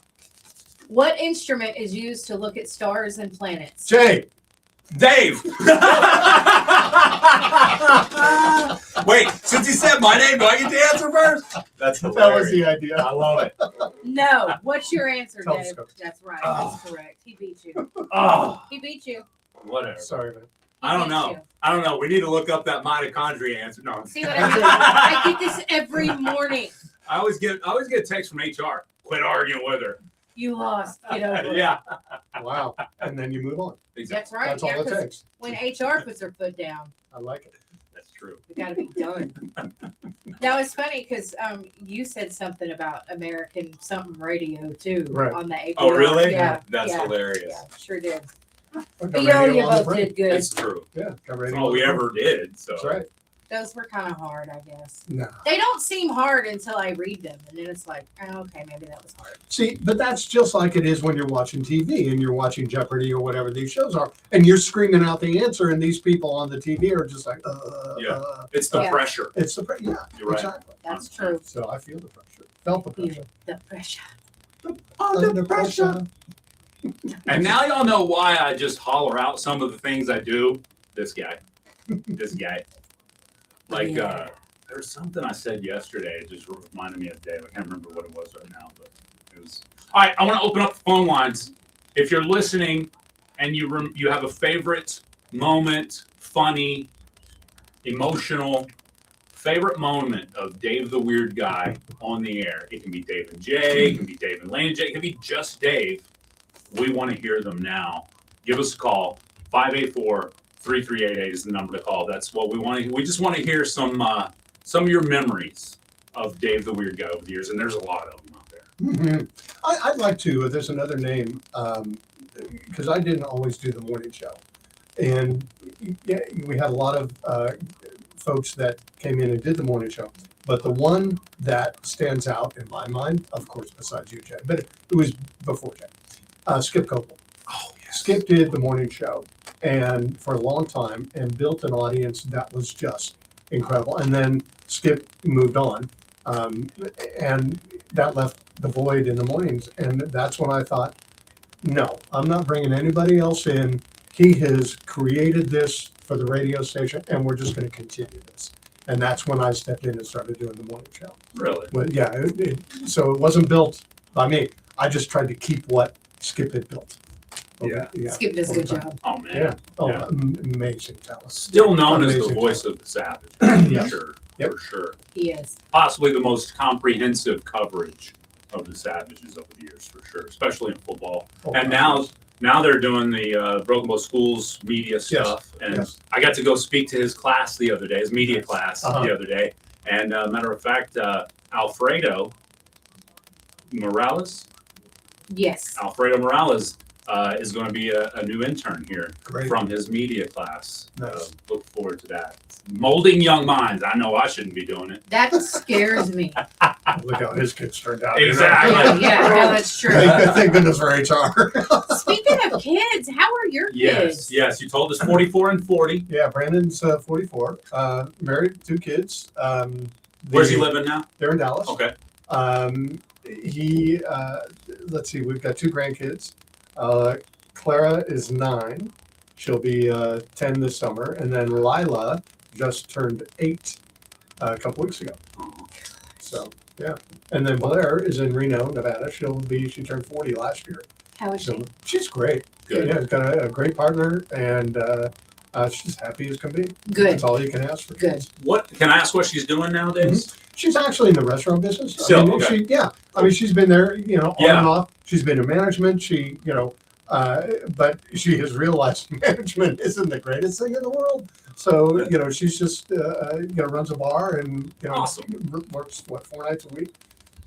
What instrument is used to look at stars and planets? Jay. Dave. Wait, since he said my name, do I get to answer first? That's That was hilarious. the idea. I love it. No. What's your answer, Dave? Telescope. That's right. Oh. That's correct. He beat you. Oh, He beat you. whatever. Sorry, man. I don't know. I don't know. We need to look up that mitochondria answer. No. See what I mean? I get this every morning. I always get a text from HR. Quit arguing with her. You lost. Get over it. Yeah. Wow. And then you move on. That's right. That's yeah, all it 'cause takes. when HR puts their foot down, I like it. That's true. we got to be done. Now it's funny because you said something about American something radio too Right. on the APR. Oh, really? Yeah. That's yeah, hilarious. Yeah, sure did. Got But you radio on the both brain. did good. It's true. Yeah. Got That's radio all on we the brain. ever did. So That's right. Those were kind of hard, I guess. No. They don't seem hard until I read them, and then it's like, oh, okay, maybe that was hard. See, but that's just like it is when you're watching TV and you're watching Jeopardy or whatever these shows are, and you're screaming out the answer, and these people on the TV are just like, Yeah. It's the Yeah. pressure. It's the yeah, You're right. exactly. That's true. So I feel the pressure. Felt the pressure. The pressure. Under pressure. And now y'all know why I just holler out some of the things I do. This guy. Like, Yeah. there's something I said yesterday. It just reminded me of Dave. I can't remember what it was right now, but it was. All right, I want to open up the phone lines. If you're listening and you have a favorite moment, funny, emotional, favorite moment of Dave the Weird Guy on the air. It can be Dave and Jay. It can be Dave and Laney J. It can be just Dave. We want to hear them now. Give us a call. 584-3388 is the number to call. That's what we want to. We just want to hear some of your memories of Dave the Weird Guy over the years, and there's a lot of them out there. I'd like to. There's another name because I didn't always do the morning show, and yeah, we had a lot of folks that came in and did the morning show. But the one that stands out in my mind, of course, besides you, Jay, but it was before Jay, Skip Copeland. Oh, yes. Skip did the morning show and for a long time and built an audience that was just incredible. And then Skip moved on, and that left the void in the mornings. And that's when I thought, no, I'm not bringing anybody else in. He has created this for the radio station, and we're just going to continue this. And that's when I stepped in and started doing the morning show. Really? But yeah, so it wasn't built by me. I just tried to keep what Skip had built. Yeah. Skip does a good job. Oh man. Yeah. Oh, Yeah. Amazing talent. Still known as the Amazing voice talent. of the Savage. Yeah. For sure. Yep. For sure. He is. Possibly the most comprehensive coverage of the Savages over the years, for sure, especially in football. Oh, And now they're doing the Broken Bow Schools media stuff. And yes. I got to go speak to his class the other day, his media class the other day. And matter of fact, Alfredo Morales Yes. is going to be a new intern here Great. from his media class. Nice. Look forward to that. Molding young minds. I know I shouldn't be doing it. That scares me. Look how his kids turned out. Exactly. Yeah, no, that's true. Thank goodness for HR. Speaking of kids, how are your kids? Yes. You told us 44 and 40. Yeah, Brandon's 44, married, 2 kids. Where's he living now? They're in Dallas. Okay. He, let's see, we've got 2 grandkids. Clara is 9. She'll be 10 this summer. And then Lila just turned 8 a couple weeks ago. So, yeah. And then Blair is in Reno, Nevada. She turned 40 last year. How is she? She's great. Good. Yeah, got a great partner, and she's happy as can be. Good. That's all you can ask for. Good. kids. What can I ask? What she's doing nowadays? She's actually in the restaurant business. Still, okay. She's been there, on and off. She's been in management. But she has realized management isn't the greatest thing in the world. So, she's just, runs a bar and, Awesome. Works, 4 nights a week.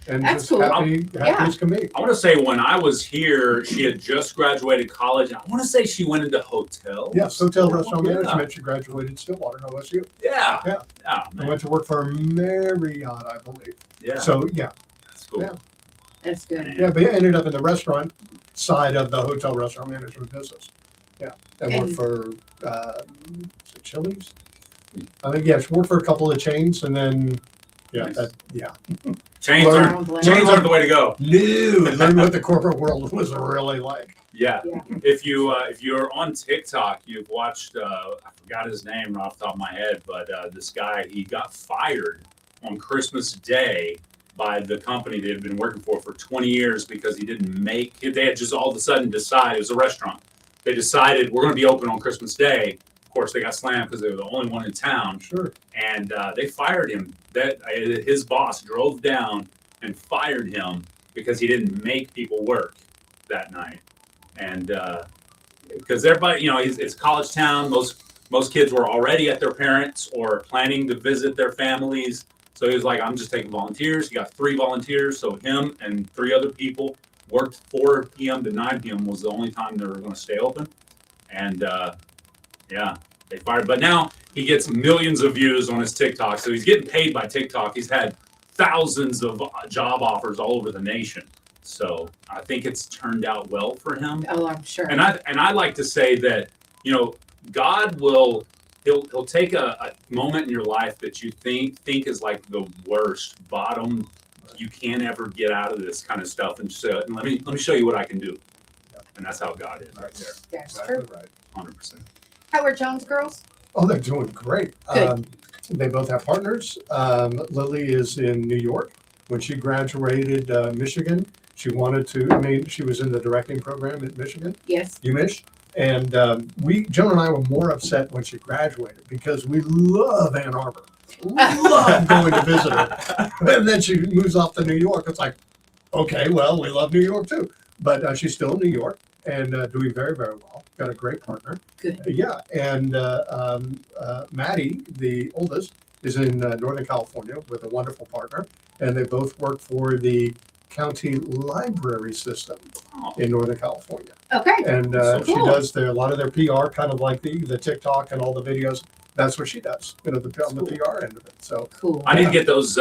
And That's just cool. happy as can be. I want to say when I was here, she had just graduated college. And I want to say she went into hotel. Yes, hotel restaurant Yeah. management. She graduated Stillwater, OSU. Yeah. Yeah. Yeah. I Man. went to work for Marriott, I believe. Yeah. So, yeah. That's cool. Yeah. That's good. Yeah, but I ended up in the restaurant side of the hotel restaurant management business. Yeah. I worked for is it Chili's? I think, she worked for a couple of chains and then, Nice. Chains aren't the way to go. No, learn what the corporate world was really like. Yeah. If you're on TikTok, you've watched I forgot his name right off the top of my head, but this guy, he got fired on Christmas Day by the company they had been working for 20 years because he didn't make it. They had just all of a sudden decided, it was a restaurant. They decided we're going to be open on Christmas Day. Of course, they got slammed because they were the only one in town. Sure. And they fired him. His boss drove down and fired him because he didn't make people work that night. And because everybody, it's a college town. Most kids were already at their parents or planning to visit their families. So he was like, I'm just taking volunteers. He got 3 volunteers. So him and 3 other people worked 4 p.m. to 9 p.m. was the only time they were going to stay open. And they fired. But now he gets millions of views on his TikTok. So he's getting paid by TikTok. He's had thousands of job offers all over the nation. So I think it's turned out well for him. Oh, I'm sure. And I like to say that, God will, he'll take a moment in your life that you think is like the worst bottom. You can't ever get out of this kind of stuff. And so let me show you what I can do. And that's how God is right there. That's Exactly true. right. 100%. How are Jones girls? Oh, they're doing great. Good. They both have partners. Lily is in New York. When she graduated Michigan, she wanted to, she was in the directing program at Michigan, Yes. UMich. And Joan and I were more upset when she graduated because we love Ann Arbor. Love going to visit her. And then she moves off to New York. It's like, okay, well, we love New York too. But she's still in New York and doing very, very well. Got a great partner. Good. Yeah. And Maddie, the oldest, is in Northern California with a wonderful partner. And they both work for the county library system in Northern California. Okay. And So she cool. does a lot of their PR, kind of like the TikTok and all the videos. That's what she does, on the PR end of it. So Cool. I need to get those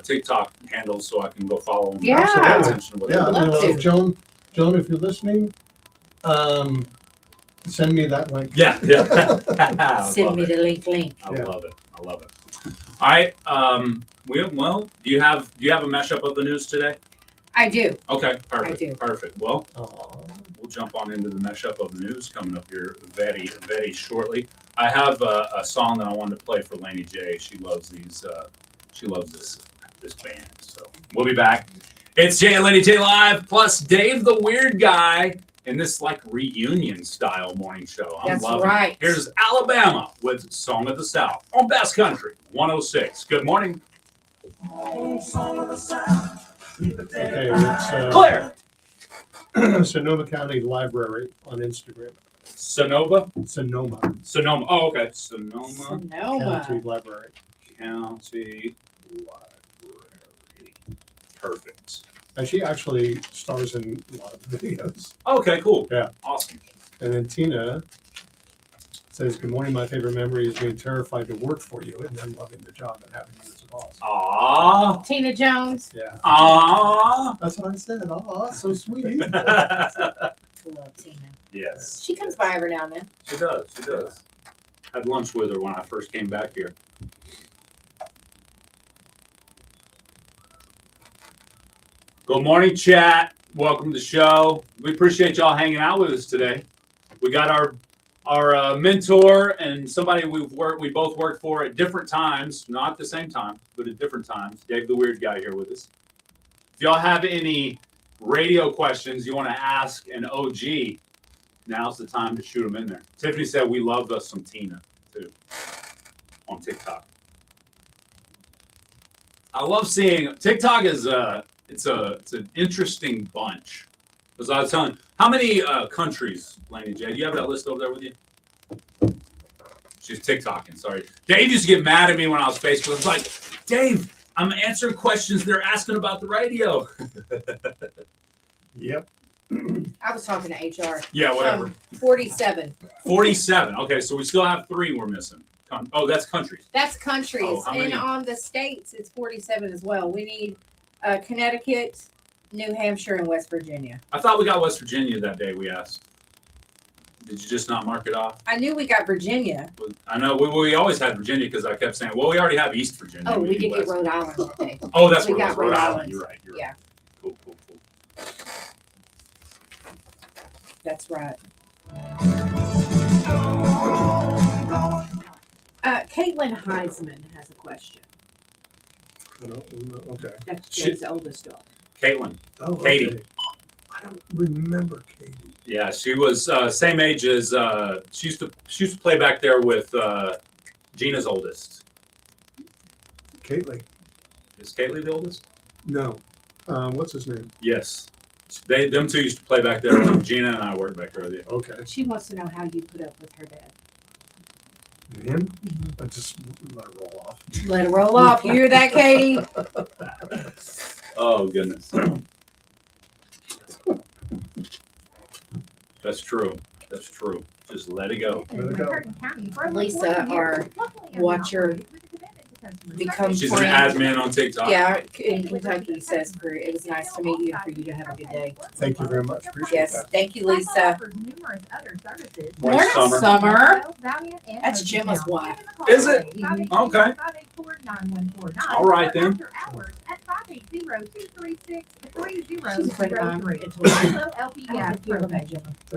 TikTok handles so I can go follow them. Yeah. So pay attention to what yeah, they're love doing. to. Joan, if you're listening, send me that link. Yeah. I Send love me it. the link. I Yeah. love it. All right. Do you have a mashup of the news today? I do. Okay, perfect. I do. Perfect. Well, Aw. we'll jump on into the mashup of the news coming up here very, very shortly. I have a song that I wanted to play for Laney J. She loves these. She loves this band. So we'll be back. It's Jay and Laney J live plus Dave the Weird Guy in this like reunion style morning show. I'm That's loving right. it. Here's Alabama with Song of the South on Best Country 106. Good morning. Okay, it's Claire. Sonoma County Library on Instagram. Sonoma. Sonoma Oh, okay. Sonoma Sonoma. County Library. County Library. Perfect. And she actually stars in a lot of videos. Okay, cool. Yeah. Awesome. And then Tina says, "Good morning. My favorite memory is being terrified to work for you and then loving the job and having you as a boss." Aww. Tina Jones. Yeah. Aww. That's what I said. Aw, so sweet. Love Tina. Yes. She comes by every now and then. She does. She does. Had lunch with her when I first came back here. Good morning, chat. Welcome to the show. We appreciate y'all hanging out with us today. We got our mentor and somebody we both worked for at different times, not at the same time, but at different times. Dave the Weird Guy here with us. If y'all have any radio questions you want to ask an OG, now's the time to shoot them in there. Tiffany said we love us some Tina too on TikTok. I love seeing TikTok is it's an interesting bunch. As I was telling, how many countries, Laney J? Do you have that list over there with you? She's TikToking. Sorry, Dave used to get mad at me when I was Facebook. I was like, Dave, I'm answering questions they're asking about the radio. Yep. I was talking to HR. Yeah, whatever. 47. 47. Okay, so we still have 3 we're missing. Oh, that's countries. That's countries. Oh, how many? And on the states, it's 47 as well. We need Connecticut, New Hampshire, and West Virginia. I thought we got West Virginia that day we asked. Did you just not mark it off? I knew we got Virginia. I know we always had Virginia because I kept saying, well, we already have East Virginia. Oh, we need did get West. Rhode Island that day. Oh, that's We what it was, got Rhode Rhode Island. Island. You're right. Yeah, Cool. that's right. Caitlin Heisman has a question. Okay. That's She- Jay's oldest daughter. Caitlin. Oh, Katie. okay. I don't remember Katie. Yeah, she was same age as she used to play back there with Gina's oldest. Caitlin. Is Caitlin the oldest? No. What's his name? Yes. Them two used to play back there when Gina and I worked back there with you. Okay. She wants to know how you put up with her dad. Him? I just let it roll off. Let it roll off. You hear that, Katie? Oh goodness. That's true. That's true. Just let it go. Lisa, our watcher, becomes She's an admin on TikTok. Yeah, in Kentucky says it was nice to meet you and for you to have a good day. Thank you very much. Appreciate Yes, that. thank you, Lisa. Morning, Summer. Summer. That's Gemma's wife. Is it? Okay. All right then. She's a friend of mine.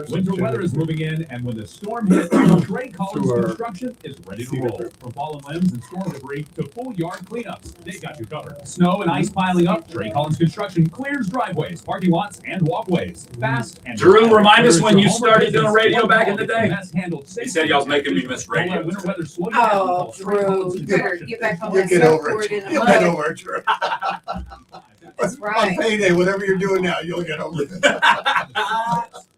Winter weather is moving in, and when the storm hits, Trey Collins To our- Construction is ready to roll. From fallen limbs and storm debris to full yard cleanups, they got you covered. Snow and ice piling up, Trey Collins Construction clears driveways, parking lots, and walkways. Fast and Drew, remind us Whether when it's you your home or started doing business, radio one back call in the gets day. mess handled He safely. said y'all was making me miss Don't let radio. winter weather slow you down. Oh, Call Trey Collins Drew, you better Construction. get back on You that get over surfboard it. in the You'll get mud. over it, Drew. That's On right. payday, whatever you're doing now, you'll get over it.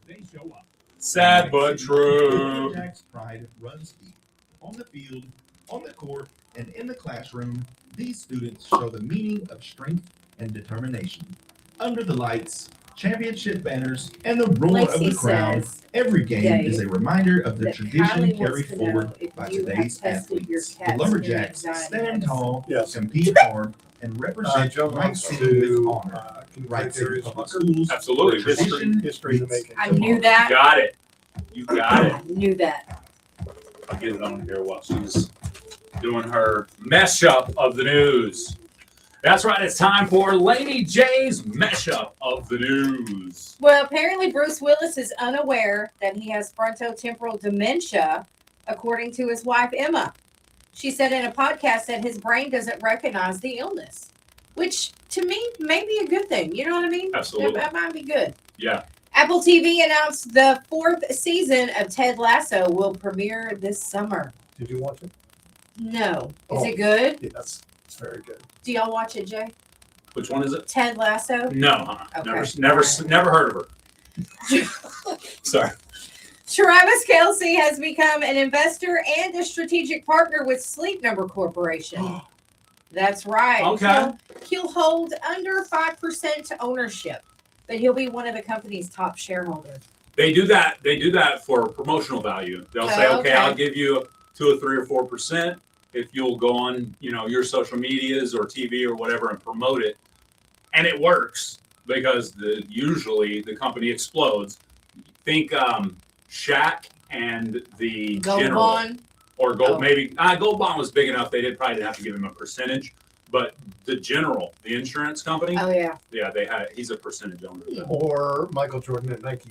They show up. Sad but true. Jack's pride runs deep. On the field, on the court, and in the classroom, these students show the meaning of strength and determination. Under the lights, championship banners, and the roar of Lacey the crowd, says every game is a reminder of the that tradition Kylie carried wants to know forward if by you have today's tested your athletes. The cat's Lumberjacks anxiety stand medicine. tall, Yes. compete hard, and represent Joe Wright wants City with to honor. Wright there City is Public Hucker. Schools. Absolutely. where tradition History in the meets making. I knew that. Got it. You got it. I knew that. I'll get it on here while she's doing her mesh up of the news. That's right. It's time for Laney J's mesh up of the news. Well, apparently Bruce Willis is unaware that he has frontotemporal dementia according to his wife, Emma. She said in a podcast that his brain doesn't recognize the illness, which to me may be a good thing. You know what I mean? Absolutely. That might be good. Yeah. Apple TV announced the 4th season of Ted Lasso will premiere this summer. Did you watch it? No. Is Oh. it good? Yes, it's very good. Do y'all watch it, Jay? Which one is it? Ted Lasso? No. Okay. Never heard of her. Sorry. Travis Kelce has become an investor and a strategic partner with Sleep Number Corporation. That's right. Okay. He'll hold under 5% ownership, but he'll be one of the company's top shareholders. They do that. They do that for promotional value. They'll say, Oh, okay, okay. I'll give you 2 or 3 or 4% if you'll go on, your social medias or TV or whatever and promote it. And it works because usually the company explodes. Think Shaq and the Gold General. Bond. Or Gold, Oh. maybe Gold Bond was big enough. They probably didn't have to give him a percentage. But the General, the insurance company, Oh, yeah. he's a percentage owner. Or Michael Jordan at Nike.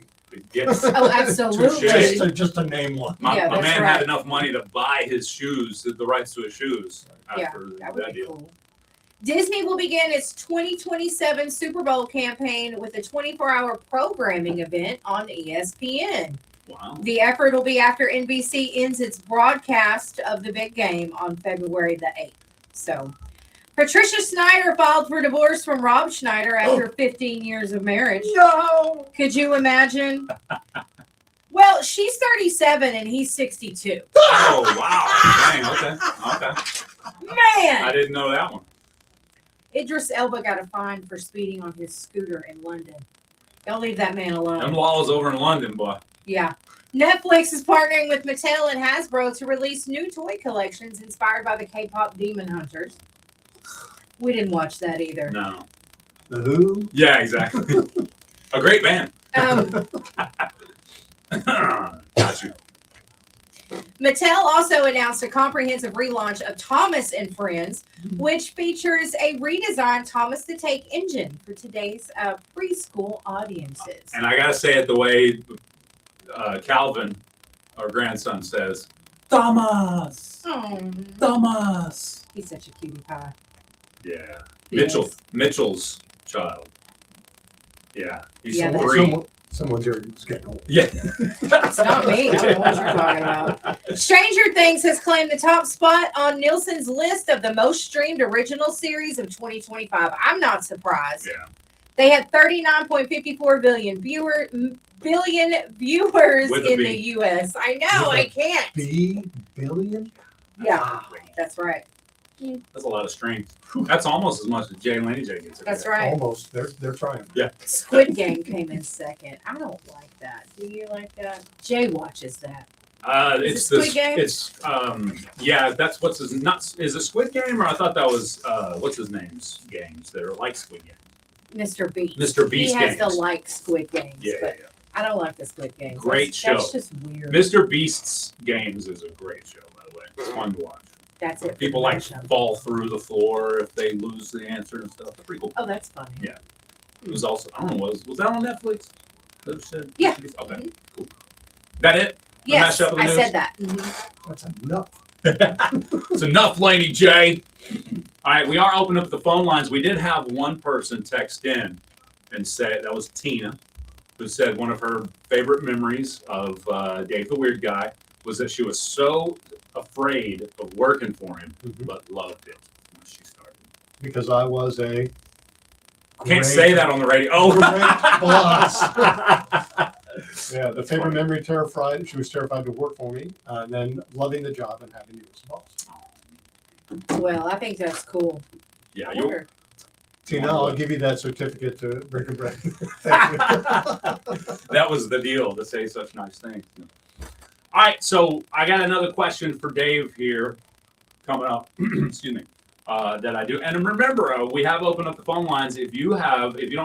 Yes. Oh, absolutely. Touche. Just to name one. My Yeah, that's man right. had enough money to buy his shoes, the rights to his shoes Yeah, after that would that be deal. cool. Disney will begin its 2027 Super Bowl campaign with a 24-hour programming event on ESPN. Wow. The effort will be after NBC ends its broadcast of the big game on February the 8th. So, Patricia Snyder filed for divorce from Rob Schneider after 15 years of marriage. No! Could you imagine? Well, she's 37 and he's 62. Oh, wow. Dang, okay. I Man! didn't know that one. Idris Elba got a fine for speeding on his scooter in London. Don't leave that man Them alone. laws over in London, boy. Yeah. Netflix is partnering with Mattel and Hasbro to release new toy collections inspired by the K-pop Demon Hunters. We didn't watch that either. No. The Who? Yeah, exactly. A great band. Got you. Mattel also announced a comprehensive relaunch of Thomas and Friends, which features a redesigned Thomas the Tank engine for today's preschool audiences. And I got to say it the way Calvin, our grandson, says, Thomas. Oh, Thomas. he's such a cutie pie. Yeah. Yes. Mitchell's child. Yeah. He's Yeah, that's 3. Someone's here who's getting old. Yeah. It's not me. I don't know what you're talking about. Stranger Things has claimed the top spot on Nielsen's list of the most streamed original series of 2025. I'm not surprised. Yeah. They had 39.54 billion viewers With a in B. the U.S. I know, I can't. Billion? Yeah, that's right. That's a lot of strength. That's almost as much as Jay and Laney J gets. That's right. Almost. They're trying. Yeah. Squid Game came in second. I don't like that. Do you like that? Jay watches that. It's it Squid Game? It's yeah. That's what's his nuts. Is it Squid Game or I thought that was what's his name's games that are like Squid Game. Mr. Beast. Mr. Beast He has games. to like Squid Games. Yeah, but yeah. I don't like the Squid Games. Great That's show. just weird. Mr. Beast's games is a great show, by the way. It's fun to watch. That's it. People like fall through the floor if they lose the answer and stuff. It's pretty cool. Oh, that's funny. Yeah. It was also I don't know was that on Netflix? Yeah. Okay. Cool. That it? The Yes, mashup of the I news? said that. Mhm. That's enough. It's enough, Laney J. All right, we are opening up the phone lines. We did have one person text in and say that was Tina, who said one of her favorite memories of Dave the Weird Guy was that she was so afraid of working for him, but loved it when she started. Because I was a Can't say that on the radio. Oh, great boss. Yeah, the favorite memory terrified. She was terrified to work for me, and then loving the job and having you as a boss. Well, I think that's cool. Yeah, I you. wonder- Tina, I'll give you that certificate to break a bread. Thank you. That was the deal to say such nice things. All right, so I got another question for Dave here coming up. Excuse me. That I do, and remember, we have opened up the phone lines. If you don't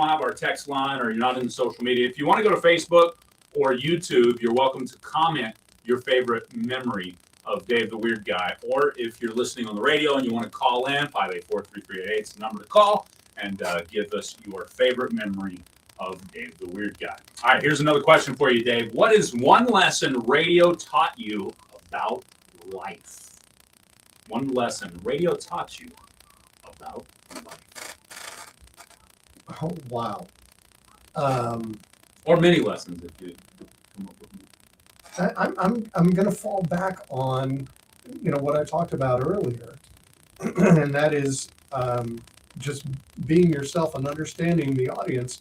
have our text line or you're not into social media, if you want to go to Facebook or YouTube, you're welcome to comment your favorite memory of Dave the Weird Guy. Or if you're listening on the radio and you want to call in, 584-3388 is the number to call and give us your favorite memory of Dave the Weird Guy. All right, here's another question for you, Dave. What is one lesson radio taught you about life. One lesson radio taught you about life. Oh, wow. Or many lessons if you come up with them. I'm going to fall back on, what I talked about earlier, and that is just being yourself and understanding the audience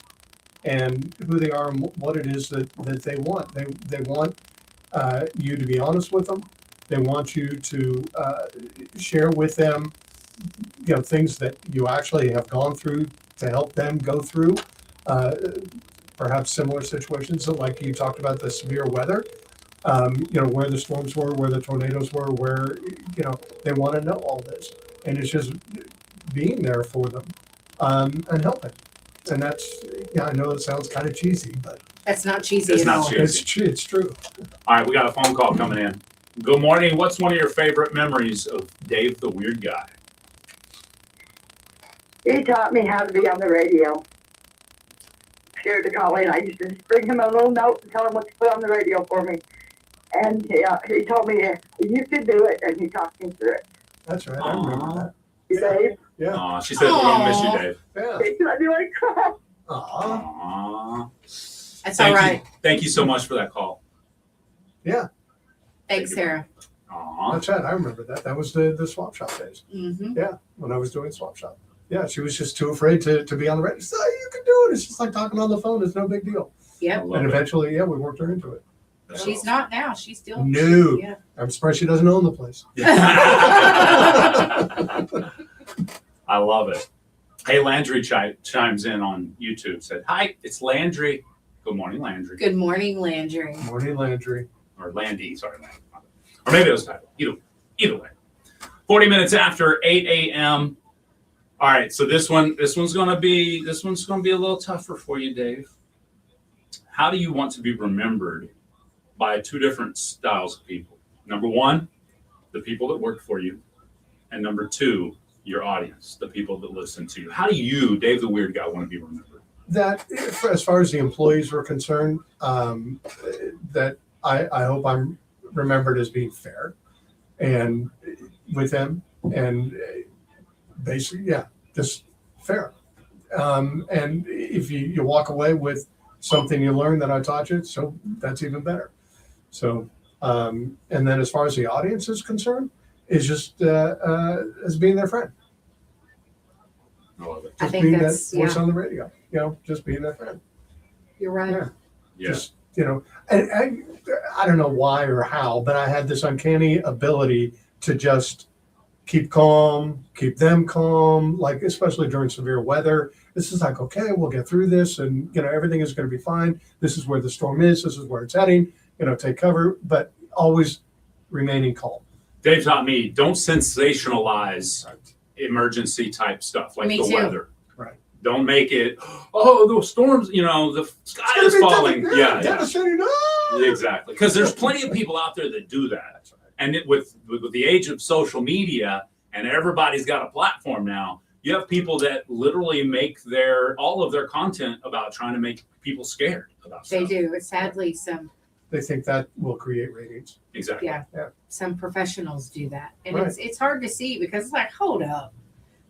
and who they are and what it is that they want. They want you to be honest with them. They want you to share with them, things that you actually have gone through to help them go through. Perhaps similar situations, so like you talked about the severe weather, where the storms were, where the tornadoes were, where, they want to know all this. And it's just being there for them and helping. And that's, I know it sounds kind of cheesy, but That's not cheesy It's at not all. cheesy. it's true. All right, we got a phone call coming in. Good morning. What's one of your favorite memories of Dave the Weird Guy? He taught me how to be on the radio. Scared to call in. I used to just bring him a little note and tell him what to put on the radio for me. And he told me you could do it, and he talked me through it. That's right. I remember that. You Dave? Yeah. Aw, she said we're going to miss you, Dave. Yeah. He let me like cry. Aw. Aw. That's all right. Thank you so much for that call. Yeah. Thanks, Sarah. Aw. That's right. I remember that. That was the swap shop days. Mm-hmm. Yeah. When I was doing swap shop. Yeah. She was just too afraid to be on the radio. She said, you can do it. It's just like talking on the phone. It's no big deal. Yep. And eventually, we worked her into it. She's not now. She's still. No. Yeah. I'm surprised she doesn't own the place. I love it. Hey, Landry chimes in on YouTube, said, hi, it's Landry. Good morning, Landry. Good morning, Landry. Morning, Landry. Or Landy, sorry. Landy. Or maybe it was title. Either way. 40 minutes after 8 a.m. All right, so this one's gonna be a little tougher for you, Dave. How do you want to be remembered by two different styles of people? Number one, the people that work for you, and number two, your audience, the people that listen to you. How do you, Dave the Weird Guy, want to be remembered? That, as far as the employees were concerned, that I hope I'm remembered as being fair and with them, and basically, just fair. And if you walk away with something you learned that I taught you, so that's even better. So, and then as far as the audience is concerned, is just as being their friend. I love it. I Just think being that's that voice on the radio. Just being their friend. You're right. Yeah. Yeah. Just, and I don't know why or how, but I had this uncanny ability to just keep calm, keep them calm, like especially during severe weather. This is like, okay, we'll get through this, and everything is going to be fine. This is where the storm is. This is where it's heading. Take cover, but always remaining calm. Dave taught me, don't sensationalize emergency type stuff like Me the too. weather. Right. Don't make it, the storms, the sky is falling. Yeah. Devastating. Exactly. Because there's plenty of people out there that do that. And with the age of social media, and everybody's got a platform now, you have people that literally make all of their content about trying to make people scared about They stuff. do. It's sadly They think that will create ratings. Exactly. yeah. Yeah. Some professionals do that, and Right. it's hard to see because it's like, hold up,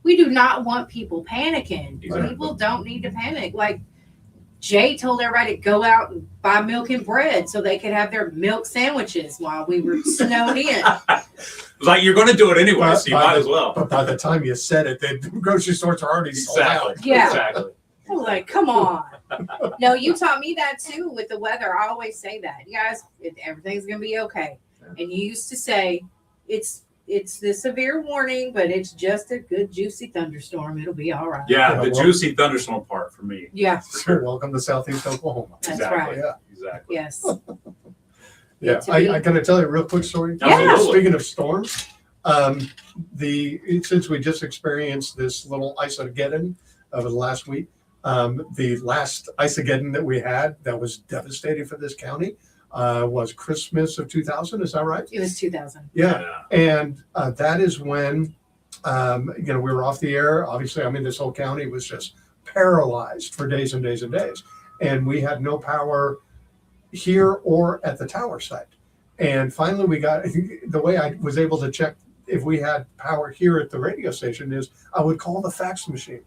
we do not want people panicking. Exactly. People don't need to panic. Like Jay told everybody to go out and buy milk and bread so they could have their milk sandwiches while we were snowed in. Like you're going to do it anyway, so you might as well. But by the time you said it, the grocery stores are already sold Exactly. out. Yeah. Exactly. I was like, come on. No, you taught me that too with the weather. I always say that. You guys, everything's going to be okay. And you used to say, it's the severe warning, but it's just a good, juicy thunderstorm. It'll be all right. Yeah, Yeah, the well- juicy thunderstorm part for me. Yeah, Sure. Welcome to Southeast Oklahoma. that's Exactly. right. Yeah. Exactly. Yes. Yeah. To be- I can I tell you a real quick story? Absolutely. Speaking of storms, since we just experienced this little Ice-Ageddon over the last week, the last Ice-Ageddon that we had that was devastating for this county was Christmas of 2000. Is that right? It was 2000. Yeah. And that is when, we were off the air. Obviously, this whole county was just paralyzed for days and days and days. And we had no power here or at the tower site. And finally we got, the way I was able to check if we had power here at the radio station is I would call the fax machine.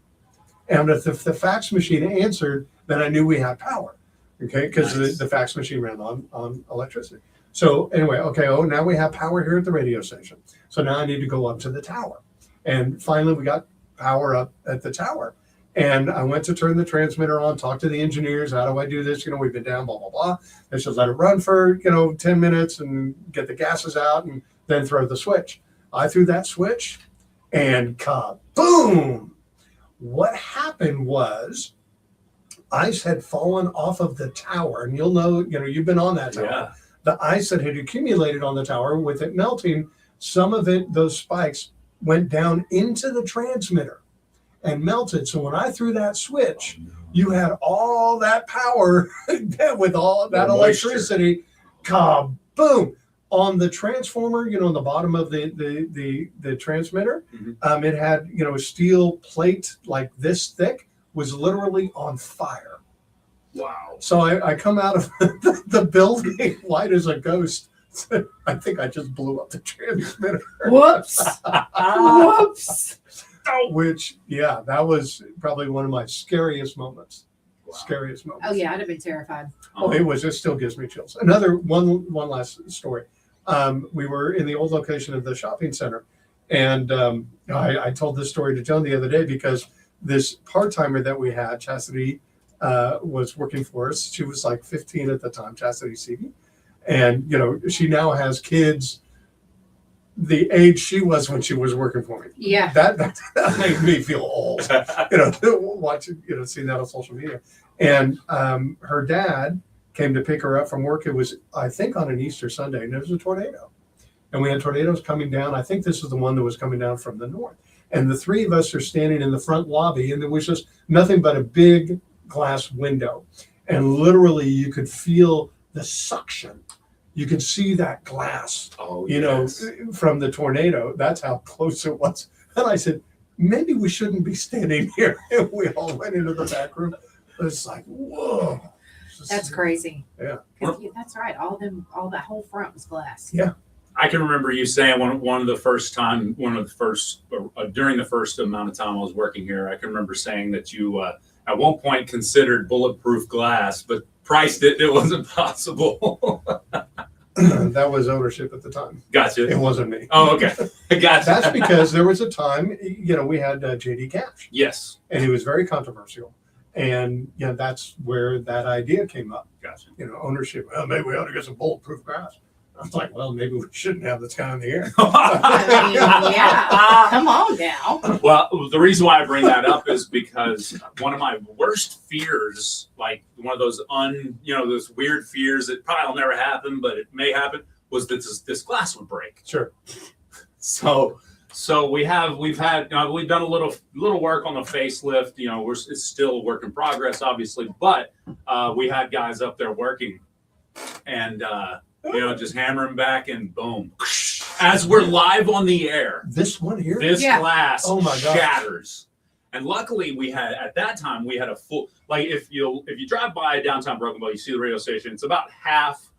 And if the fax machine answered, then I knew we had power. Okay, because Nice. the fax machine ran on electricity. So anyway, okay, now we have power here at the radio station. So now I need to go up to the tower. And finally we got power up at the tower. And I went to turn the transmitter on, talk to the engineers. How do I do this? We've been down, blah, blah, blah. They said, let it run for, 10 minutes and get the gases out and then throw the switch. I threw that switch and kaboom. What happened was ice had fallen off of the tower. And you'll know, you've been on that tower. Yeah. The ice that had accumulated on the tower, with it melting, some of it, those spikes, went down into the transmitter and melted. So when I threw that switch, you had all that power with all that electricity, kaboom, on the transformer, on the bottom of the transmitter. Mhm. It had, a steel plate like this thick, was literally on fire. Wow. So I come out of the building white as a ghost. I think I just blew up the transmitter. Whoops. Whoops. Which, yeah, that was probably one of my scariest moments. Wow. Scariest moments. Oh yeah, I'd have been terrified. Oh, it still gives me chills. Another one last story. We were in the old location of the shopping center. And I told this story to Joan the other day because this part-timer that we had, Chastity, was working for us. She was like 15 at the time, Chastity Seavey. And, she now has kids the age she was when she was working for me. Yeah. That made me feel old, watching, seeing that on social media. And her dad came to pick her up from work. It was, I think, on an Easter Sunday, and there was a tornado. And we had tornadoes coming down. I think this is the one that was coming down from the north. And the three of us are standing in the front lobby, and there was just nothing but a big glass window. And literally you could feel the suction. You could see that glass, from the tornado. That's how close it was. And I said, maybe we shouldn't be standing here. And we all went into the back room. It's like, whoa. That's crazy. Yeah. That's right. All that whole front was glass. Yeah. I can remember you saying during the first amount of time I was working here, I can remember saying that you at one point considered bulletproof glass, but priced it wasn't possible. That was ownership at the time. Gotcha. It wasn't me. Oh, okay. Gotcha. That's because there was a time, we had JD Cash. Yes. And he was very controversial. And that's where that idea came up. Gotcha. Ownership. Well, maybe we ought to get some bulletproof glass. I was like, well, maybe we shouldn't have this guy in the air. I mean, yeah. Come on now. Well, the reason why I bring that up is because one of my worst fears, like one of those those weird fears that probably will never happen, but it may happen, was that this glass would break. Sure. So we've done a little work on the facelift. It's still a work in progress, obviously, but we had guys up there working, and just hammering back, and boom, as we're live on the air, this one here, glass oh my God, shatters. And luckily we had a full, like if you drive by downtown Broken Bow, you see the radio station, it's about half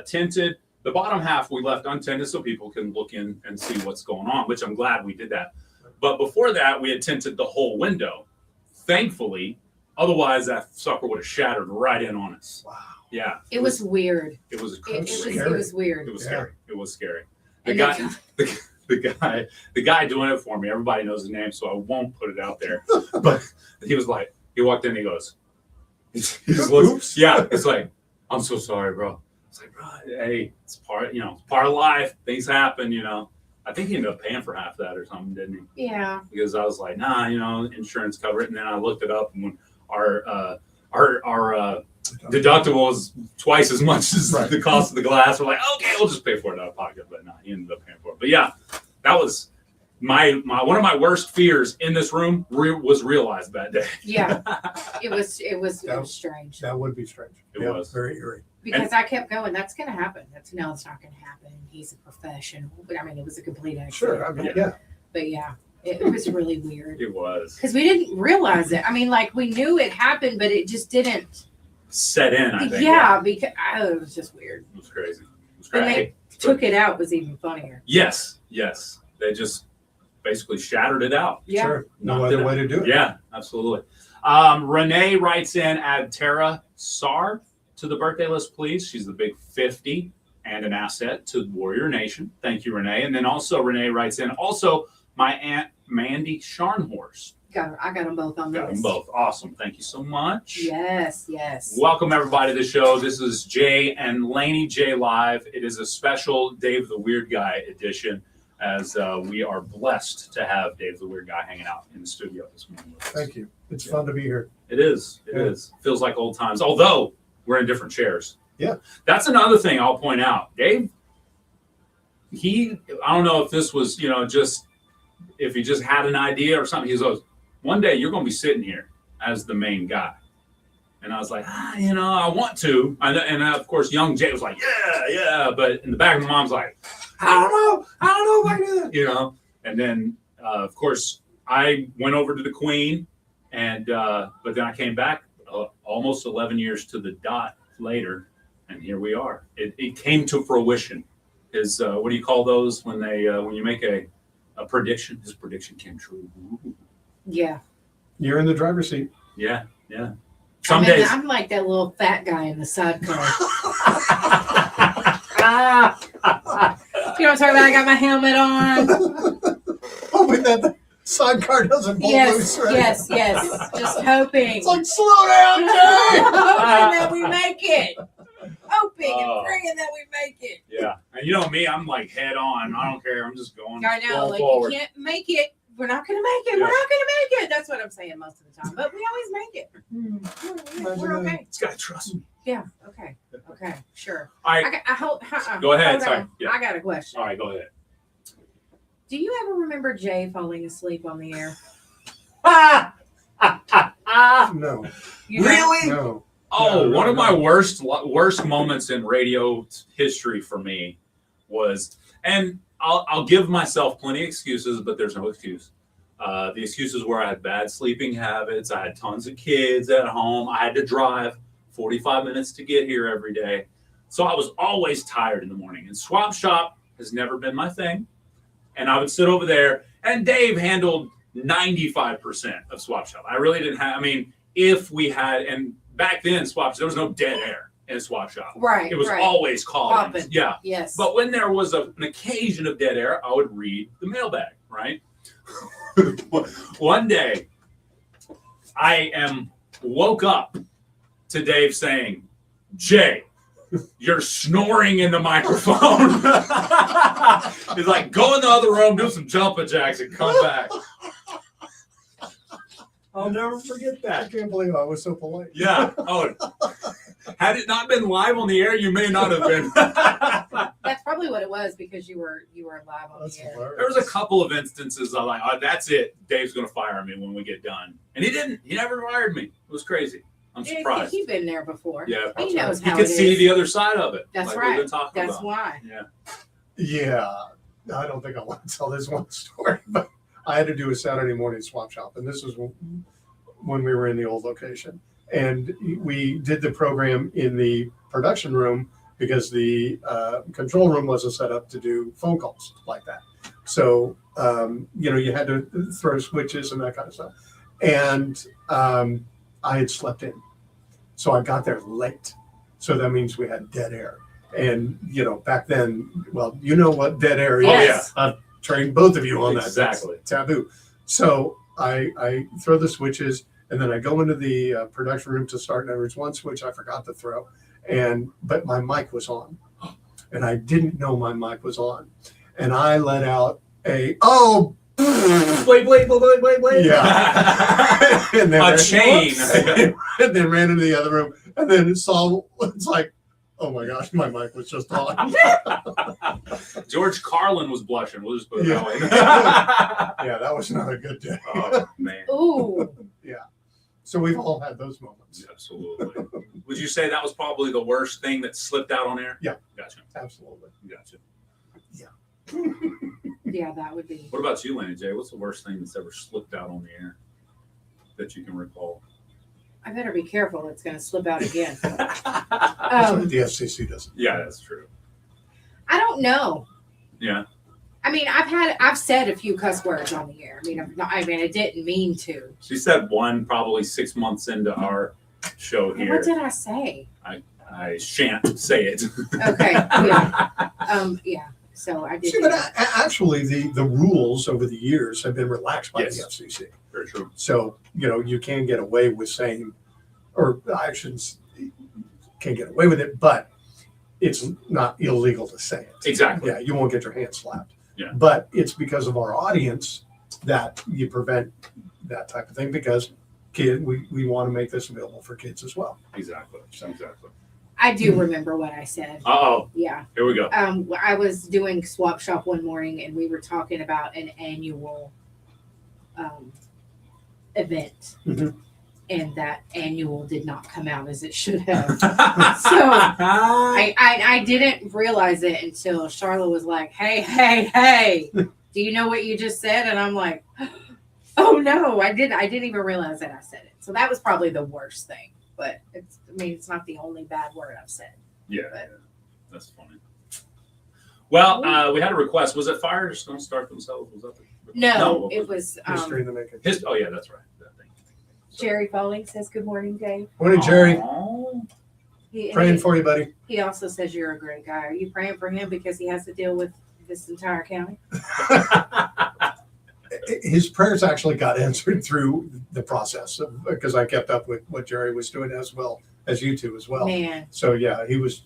tinted. The bottom half we left untinted so people can look in and see what's going on, which I'm glad we did that. But before that, we had tinted the whole window, thankfully. Otherwise that sucker would have shattered right in on us. Wow. Yeah. It was weird. It was It was weird. It was scary. It was scary. And The guy doing it for me, everybody knows his name, so I won't put it out there. But he walked in, he goes, Oops. yeah, it's like, I'm so sorry, bro. It's like, bro, hey, it's part of life. Things happen, I think he ended up paying for half that or something, didn't he? Yeah. Because I was like, nah, insurance covered it. And then I looked it up, and when our deductible was twice as much as the cost of the glass, we're like, okay, we'll just pay for it out of pocket. But no, he ended up paying for it. But yeah, that was my one of my worst fears in this room was realized that day. Yeah. It was strange. That would be strange. It was very eerie. Because I kept going, that's going to happen. It's not going to happen. He's a professional. But I mean, it was a complete accident. Sure. I mean, yeah. But yeah, it was really weird. It was. Because we didn't realize it. I mean, like we knew it happened, but it just didn't set in, I think. Yeah, because it was just weird. It was crazy. When they took it out was even funnier. Yes. They just basically shattered it out. Yeah. Sure. No Knocked other it way out. to do it. Yeah, absolutely. Renee writes in, add Tara Sar to the birthday list, please. She's the big 50 and an asset to Warrior Nation. Thank you, Renee. And then also Renee writes in, also my Aunt Mandy Scharnhorst. I got them both on the Got them list. both. Awesome. Thank you so much. Yes. Welcome everybody to the show. This is Jay and Laney J Live. It is a special Dave the Weird Guy edition, as we are blessed to have Dave the Weird Guy hanging out in the studio this morning. Thank you. It's fun to be here. It is. It is. Feels like old times, although we're in different chairs. Yeah. That's another thing I'll point out. Dave, I don't know if this was, just if he just had an idea or something. He goes, one day you're going to be sitting here as the main guy. And I was like, I want to. And of course, young Jay was like, yeah. But in the back of my mom's like, I don't know if I can do that, And then, of course, I went over to the Queen, and but then I came back almost 11 years to the dot later, and here we are. It came to fruition. What do you call those when you make a prediction? His prediction came true. Ooh. Yeah. You're in the driver's seat. Yeah. Some days I'm like that little fat guy in the sidecar. You know what I'm talking about? I got my helmet on. Hoping that the sidecar doesn't pull loose, right? Yes. Just hoping. It's like, slow down, Jay! Hoping that we make it. Hoping and praying that we make it. Yeah. And you know me, I'm like head on. I don't care. I'm just going. I know, like forward. you can't make it. We're not going to make it. Yeah. We're not going to make it. That's what I'm saying most of the time. But we always make it. We're okay. It's got to trust me. Yeah. Okay. Sure. All right. Go ahead. Hold Sorry. on. Yeah. I got a question. All right. Go ahead. Do you ever remember Jay falling asleep on the air? No. Really? No. Oh, No, one of no. my worst moments in radio history for me was, and I'll give myself plenty of excuses, but there's no excuse. The excuses were I had bad sleeping habits. I had tons of kids at home. I had to drive 45 minutes to get here every day. So I was always tired in the morning. And swap shop has never been my thing. And I would sit over there, and Dave handled 95% of swap shop. I really didn't have, if we had, and back then, swap shop, there was no dead air in a swap shop. Right. It was always calling. Popping. Yeah. Yes. But when there was an occasion of dead air, I would read the mailbag, right? One day, I woke up to Dave saying, Jay, you're snoring in the microphone. He's like, go in the other room, do some jumping jacks, and come back. I'll never forget I that. can't believe I was so polite. Yeah. Oh, had it not been live on the air, you may not have been. That's probably what it was because you were live on That's the air. hilarious. There was a couple of instances I'm like, oh, that's it. Dave's going to fire me when we get done. And he didn't. He never fired me. It was crazy. I'm Yeah, surprised. He's been there before. Yeah. He knows You how could it see is. the other side of it. That's like right. We've been talking That's about. why. Yeah. Yeah. I don't think I want to tell this one story, but I had to do a Saturday morning swap shop. And this was when we were in the old location. And we did the program in the production room because the control room wasn't set up to do phone calls like that. So, you had to throw switches and that kind of stuff. And I had slept in. So I got there late. So that means we had dead air. And, back then, well, you know what dead air is. Yes. I've trained both of you on that. Exactly. That's taboo. So I throw the switches, and then I go into the production room to start. And there was one switch I forgot to throw, but my mic was on, and I didn't know my mic was on, and I let out wait. Yeah, and then A chain. and then ran into the other room, and then it's like, oh my gosh, my mic was just on. George Carlin was blushing. We'll just put it that way. Yeah, that was not a good day. Oh, man. Ooh. Yeah. So we've all had those moments. Absolutely. Would you say that was probably the worst thing that slipped out on air? Yeah. Gotcha. Absolutely. Gotcha. Yeah, that would be. What about you, Laney J? What's the worst thing that's ever slipped out on the air that you can recall? I better be careful. It's going to slip out again. That's what the FCC doesn't. Yeah, that's true. don't know. Yeah. I mean, I've said a few cuss words on the air. I didn't mean to. She said one probably 6 months into our show here. What did I say? I shan't say it. Okay. Yeah. Yeah. So I did. See, but actually, the rules over the years have been relaxed by Yes. the FCC. Very true. So, you can get away with saying, or I shouldn't, can't get away with it, but it's not illegal to say it. Exactly. Yeah, you won't get your hand slapped. Yeah. But it's because of our audience that you prevent that type of thing, because we want to make this available for kids as well. Exactly. Exactly. I do remember what I said. Uh-oh. Yeah. Here we go. I was doing Swap Shop one morning, and we were talking about an annual event. Mhm. And that annual did not come out as it should have. So I didn't realize it until Charlotte was like, hey, do you know what you just said? And I'm like, oh no, I didn't even realize that I said it. So that was probably the worst thing. But it's not the only bad word I've said. Yeah. That's funny. Well, we had a request. Was it Fire Just Don't Start Themselves? Was that the No, it was History in the making. Oh yeah, that's right. That thing. Jerry Foley says good morning, Dave. Morning, Jerry. Aww. Praying for you, buddy. He also says you're a great guy. Are you praying for him because he has to deal with this entire county? His prayers actually got answered through the process, because I kept up with what Jerry was doing, as well as you two as well. Man, So yeah, he was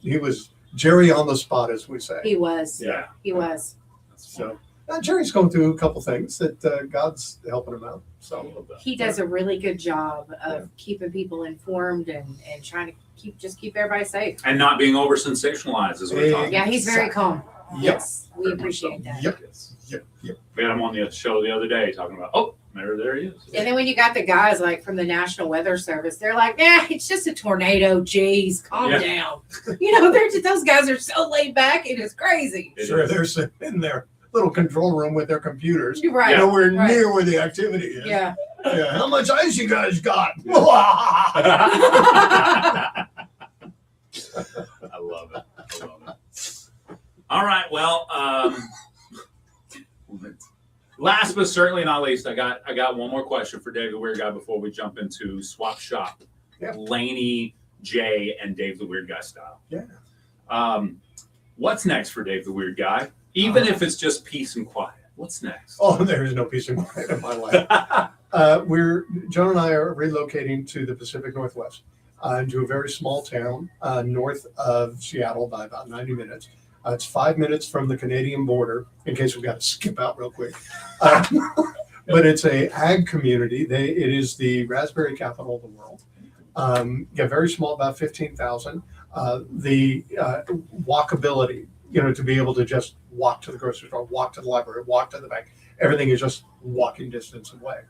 Jerry on the spot, as we say. he was. Yeah. He was. So Jerry's going through a couple things that God's helping him out. So He does a really good job of keeping people informed and trying to keep everybody safe. And not being over sensationalized as we're talking. Yeah, he's very calm. Yep. Yes, we appreciate that. Yep. We had him on the show the other day talking about, there he is. And then when you got the guys like from the National Weather Service, they're like, it's just a tornado. Jeez, calm down. Those guys are so laid back. It is crazy. Sure, they're sitting in their little control room with their computers. You're right. Nowhere right. near where the activity is. Yeah. Yeah. How much ice you guys got? I love it. All right. Well, last but certainly not least, I got one more question for Dave the Weird Guy before we jump into Swap Shop. Yeah. Laney J and Dave the Weird Guy style. Yeah. What's next for Dave the Weird Guy? Even if it's just peace and quiet. What's next? Oh, there is no peace and quiet in my life. John and I are relocating to the Pacific Northwest, into a very small town north of Seattle by about 90 minutes. It's 5 minutes from the Canadian border, in case we've got to skip out real quick. But it's a ag community. It is the raspberry capital of the world. Very small, about 15,000. The walkability, to be able to just walk to the grocery store, walk to the library, walk to the bank. Everything is just walking distance away.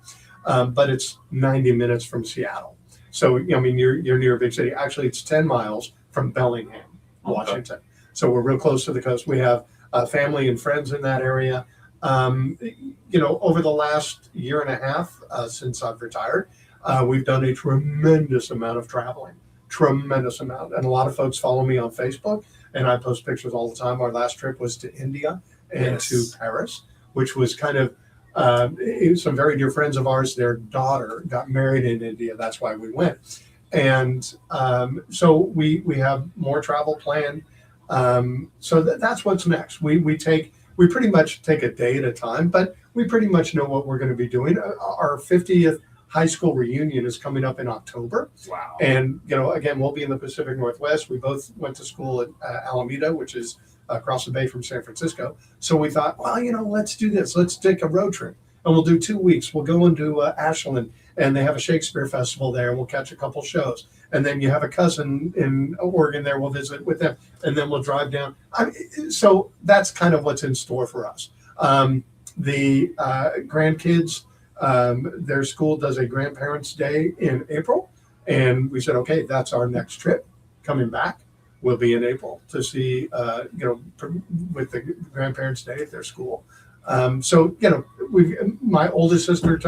But it's 90 minutes from Seattle. So, you're near a big city. Actually, it's 10 miles from Bellingham, Washington. So we're real close to the coast. We have family and friends in that area. Over the last year and a half since I've retired, we've done a tremendous amount of traveling. Tremendous amount. And a lot of folks follow me on Facebook, and I post pictures all the time. Our last trip was to India and to Paris, which was kind of some very dear friends of ours. Their daughter got married in India. That's why we went. And so we have more travel planned. So that's what's next. We pretty much take a day at a time, but we pretty much know what we're going to be doing. Our 50th high school reunion is coming up in October. Wow. And, again, we'll be in the Pacific Northwest. We both went to school at Alameda, which is across the bay from San Francisco. So we thought, let's do this. Let's take a road trip, and we'll do 2 weeks. We'll go into Ashland, and they have a Shakespeare festival there, and we'll catch a couple shows. And then you have a cousin in Oregon there. We'll visit with them, and then we'll drive down. So that's kind of what's in store for us. The grandkids, their school does a grandparents' day in April, and we said, okay, that's our next trip. Coming back will be in April to see, with the grandparents' day at their school. My oldest sister,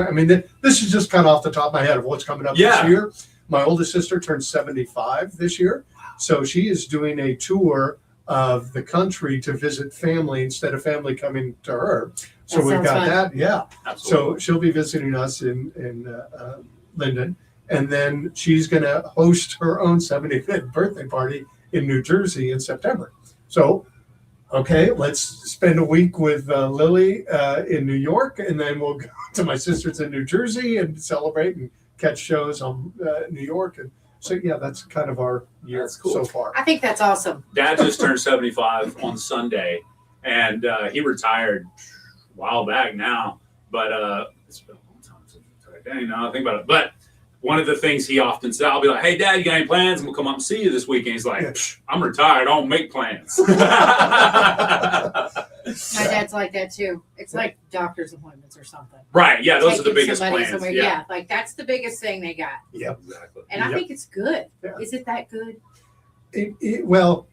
this is just kind of off the top of my head of what's coming up this year. My oldest sister turned 75 this year. So she is doing a tour of the country to visit family instead of family coming to her. So That we've sounds got fun. that. Yeah. Absolutely. So she'll be visiting us in Linden, and then she's going to host her own 75th birthday party in New Jersey in September. So, okay, let's spend a week with Lily in New York, and then we'll go to my sister's in New Jersey and celebrate and catch shows on New York. And so, yeah, that's kind of our year Cool. so far. I think that's awesome. Dad just turned 75 on Sunday, and he retired a while back now. But it's been a long time since he retired. Dang, now I think about it. But one of the things he often said, I'll be like, "Hey, Dad, you got any plans? And we'll come up and see you this weekend." He's like, "I'm retired. I don't make plans." My dad's like that too. It's like doctor's appointments or something. Right? Yeah, those are the Taking biggest somebody plans. somewhere. Yeah, like that's the biggest thing they got. Yep. Exactly. And I think it's good. Yeah. Is it that good? Well,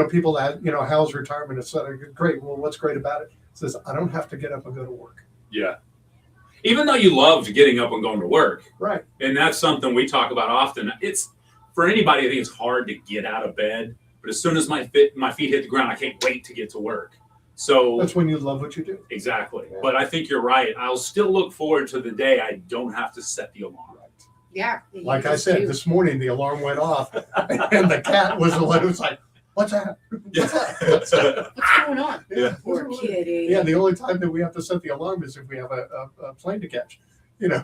people that, how's retirement? It's great. Well, what's great about it? It says, I don't have to get up and go to work. Yeah. Even though you loved getting up and going to work. Right. And that's something we talk about often. It's for anybody, I think it's hard to get out of bed. But as soon as my feet hit the ground, I can't wait to get to work. So that's when you love what you do. Exactly. Yeah. But I think you're right. I'll still look forward to the day I don't have to set the alarm. Yeah. Like I said, this morning the alarm went off and the cat was like, what's that? What's going on? Yeah. Poor kitty. Yeah, the only time that we have to set the alarm is if we have a plane to catch. Yeah,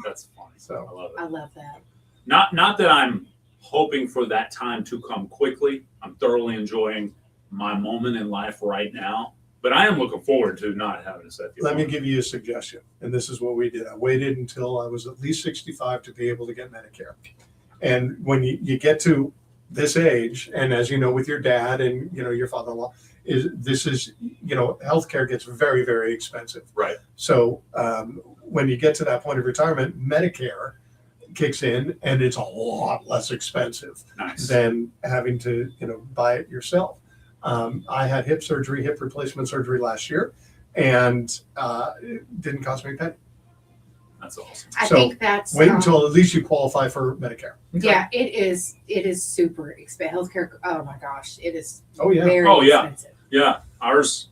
that's funny. So I love it. I love that. Not that I'm hoping for that time to come quickly. I'm thoroughly enjoying my moment in life right now. But I am looking forward to not having to set the alarm. let me give you a suggestion. And this is what we did. I waited until I was at least 65 to be able to get Medicare. And when you get to this age, and as you know, with your dad and your father-in-law, healthcare gets very, very expensive. Right. So when you get to that point of retirement, Medicare kicks in, and it's a lot less expensive than having to buy it yourself. I had hip replacement surgery last year, and it didn't cost me a penny. That's awesome. I think that's wait until at least you qualify for Medicare. Yeah, it is. It is super expensive. Healthcare. Oh my gosh, it is. Oh yeah. Very expensive. Yeah. Ours,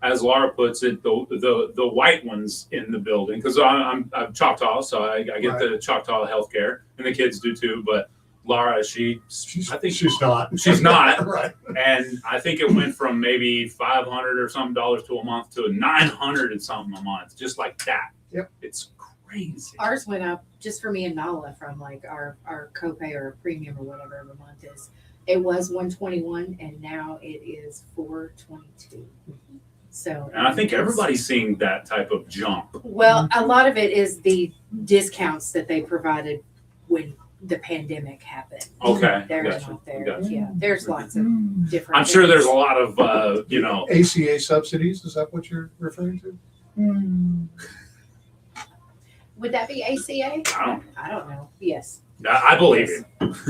as Laura puts it, the white ones in the building, because I'm Choctaw, so I get the Choctaw healthcare, and the kids do too. But Laura, I think she's not. She's not. Right. And I think it went from maybe $500 or something to a month to $900 and something a month, just like that. Yep. It's crazy. Ours went up just for me and Nala from like our copay or premium or whatever every month is. It was $121 and now it is $422. So. And I think everybody's seeing that type of jump. Well, a lot of it is the discounts that they provided when the pandemic happened. Okay. They're Gotcha. not there. Gotcha. Yeah, there's lots of different. I'm sure there's a things. lot of ACA subsidies. Is that what you're referring to? Would that be ACA? I don't know. Yes. I believe it.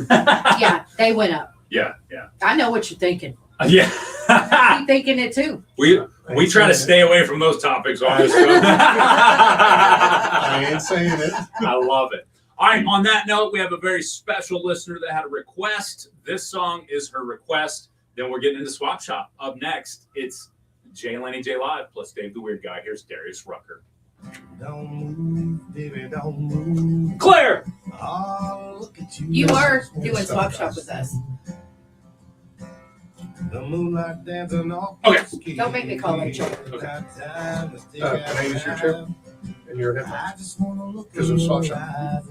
Yeah, they went up. Yeah. I know what you're thinking. Yeah. I'm thinking it too. We try to stay away from those topics on this show. I ain't saying it. I love it. All right, on that note, we have a very special listener that had a request. This song is her request. Then we're getting into Swap Shop. Up next, it's Jay and Laney J Live plus Dave the Weird Guy. Here's Darius Rucker. Don't move, baby, don't move. Claire! Oh, look at you. You are doing Swap Shop with us. The moonlight dancing off. Okay. Don't make me call that chair. Can I use your chair and your headphones? Because it's Swap Shop.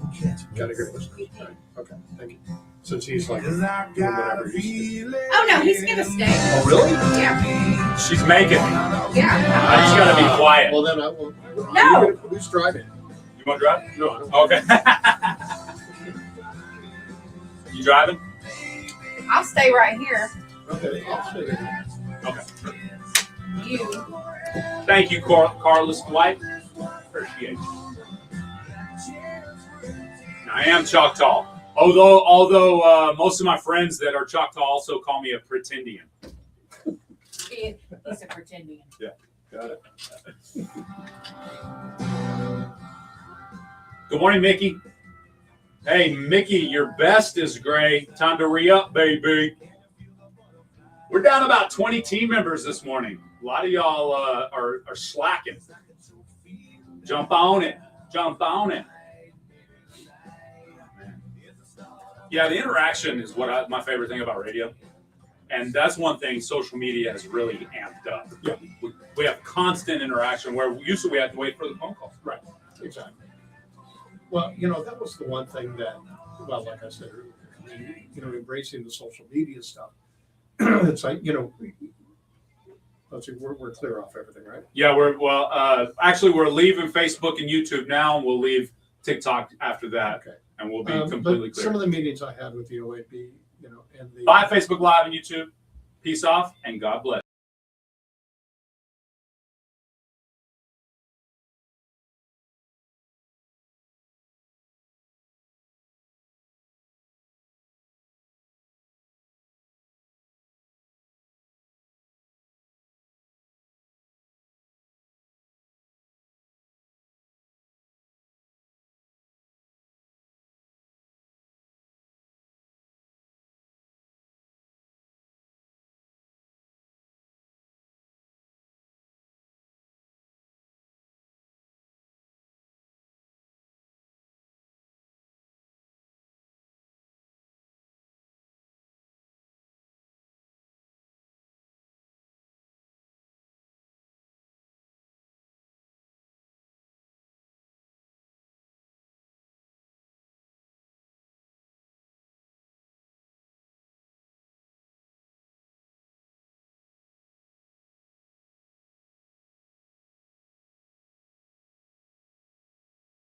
Got a good listen. Okay, thank you. Since he's like doing whatever he's doing. Oh no, he's gonna stay. Oh, really? Yeah. She's making me. Yeah. I just got to be quiet. Well, then I will. No. Who's driving? You want to drive? No, I don't. Okay. You driving? I'll stay right here. Okay, I'll stay there. Okay. You. Thank you, Carlos White. Appreciate you. I am Choctaw. Although most of my friends that are Choctaw also call me a pretendian. He's a pretendian. Yeah, got it. Good morning, Mickey. Hey, Mickey, your best is gray. Time to re-up, baby. We're down about 20 team members this morning. A lot of y'all are slacking. Jump on it. Jump on it. Yeah, the interaction is my favorite thing about radio. And that's one thing social media has really amped up. Yeah. We have constant interaction where usually we have to wait for the phone call. Right. Exactly. Well, that was the one thing that, well, like I said earlier, embracing the social media stuff. It's like, let's see, we're clear off everything, right? Yeah, actually we're leaving Facebook and YouTube now, and we'll leave TikTok after that. Okay. And we'll be completely but clear. Some of the meetings I had with the OAB, and the Bye, Facebook Live and YouTube. Peace off, and God bless.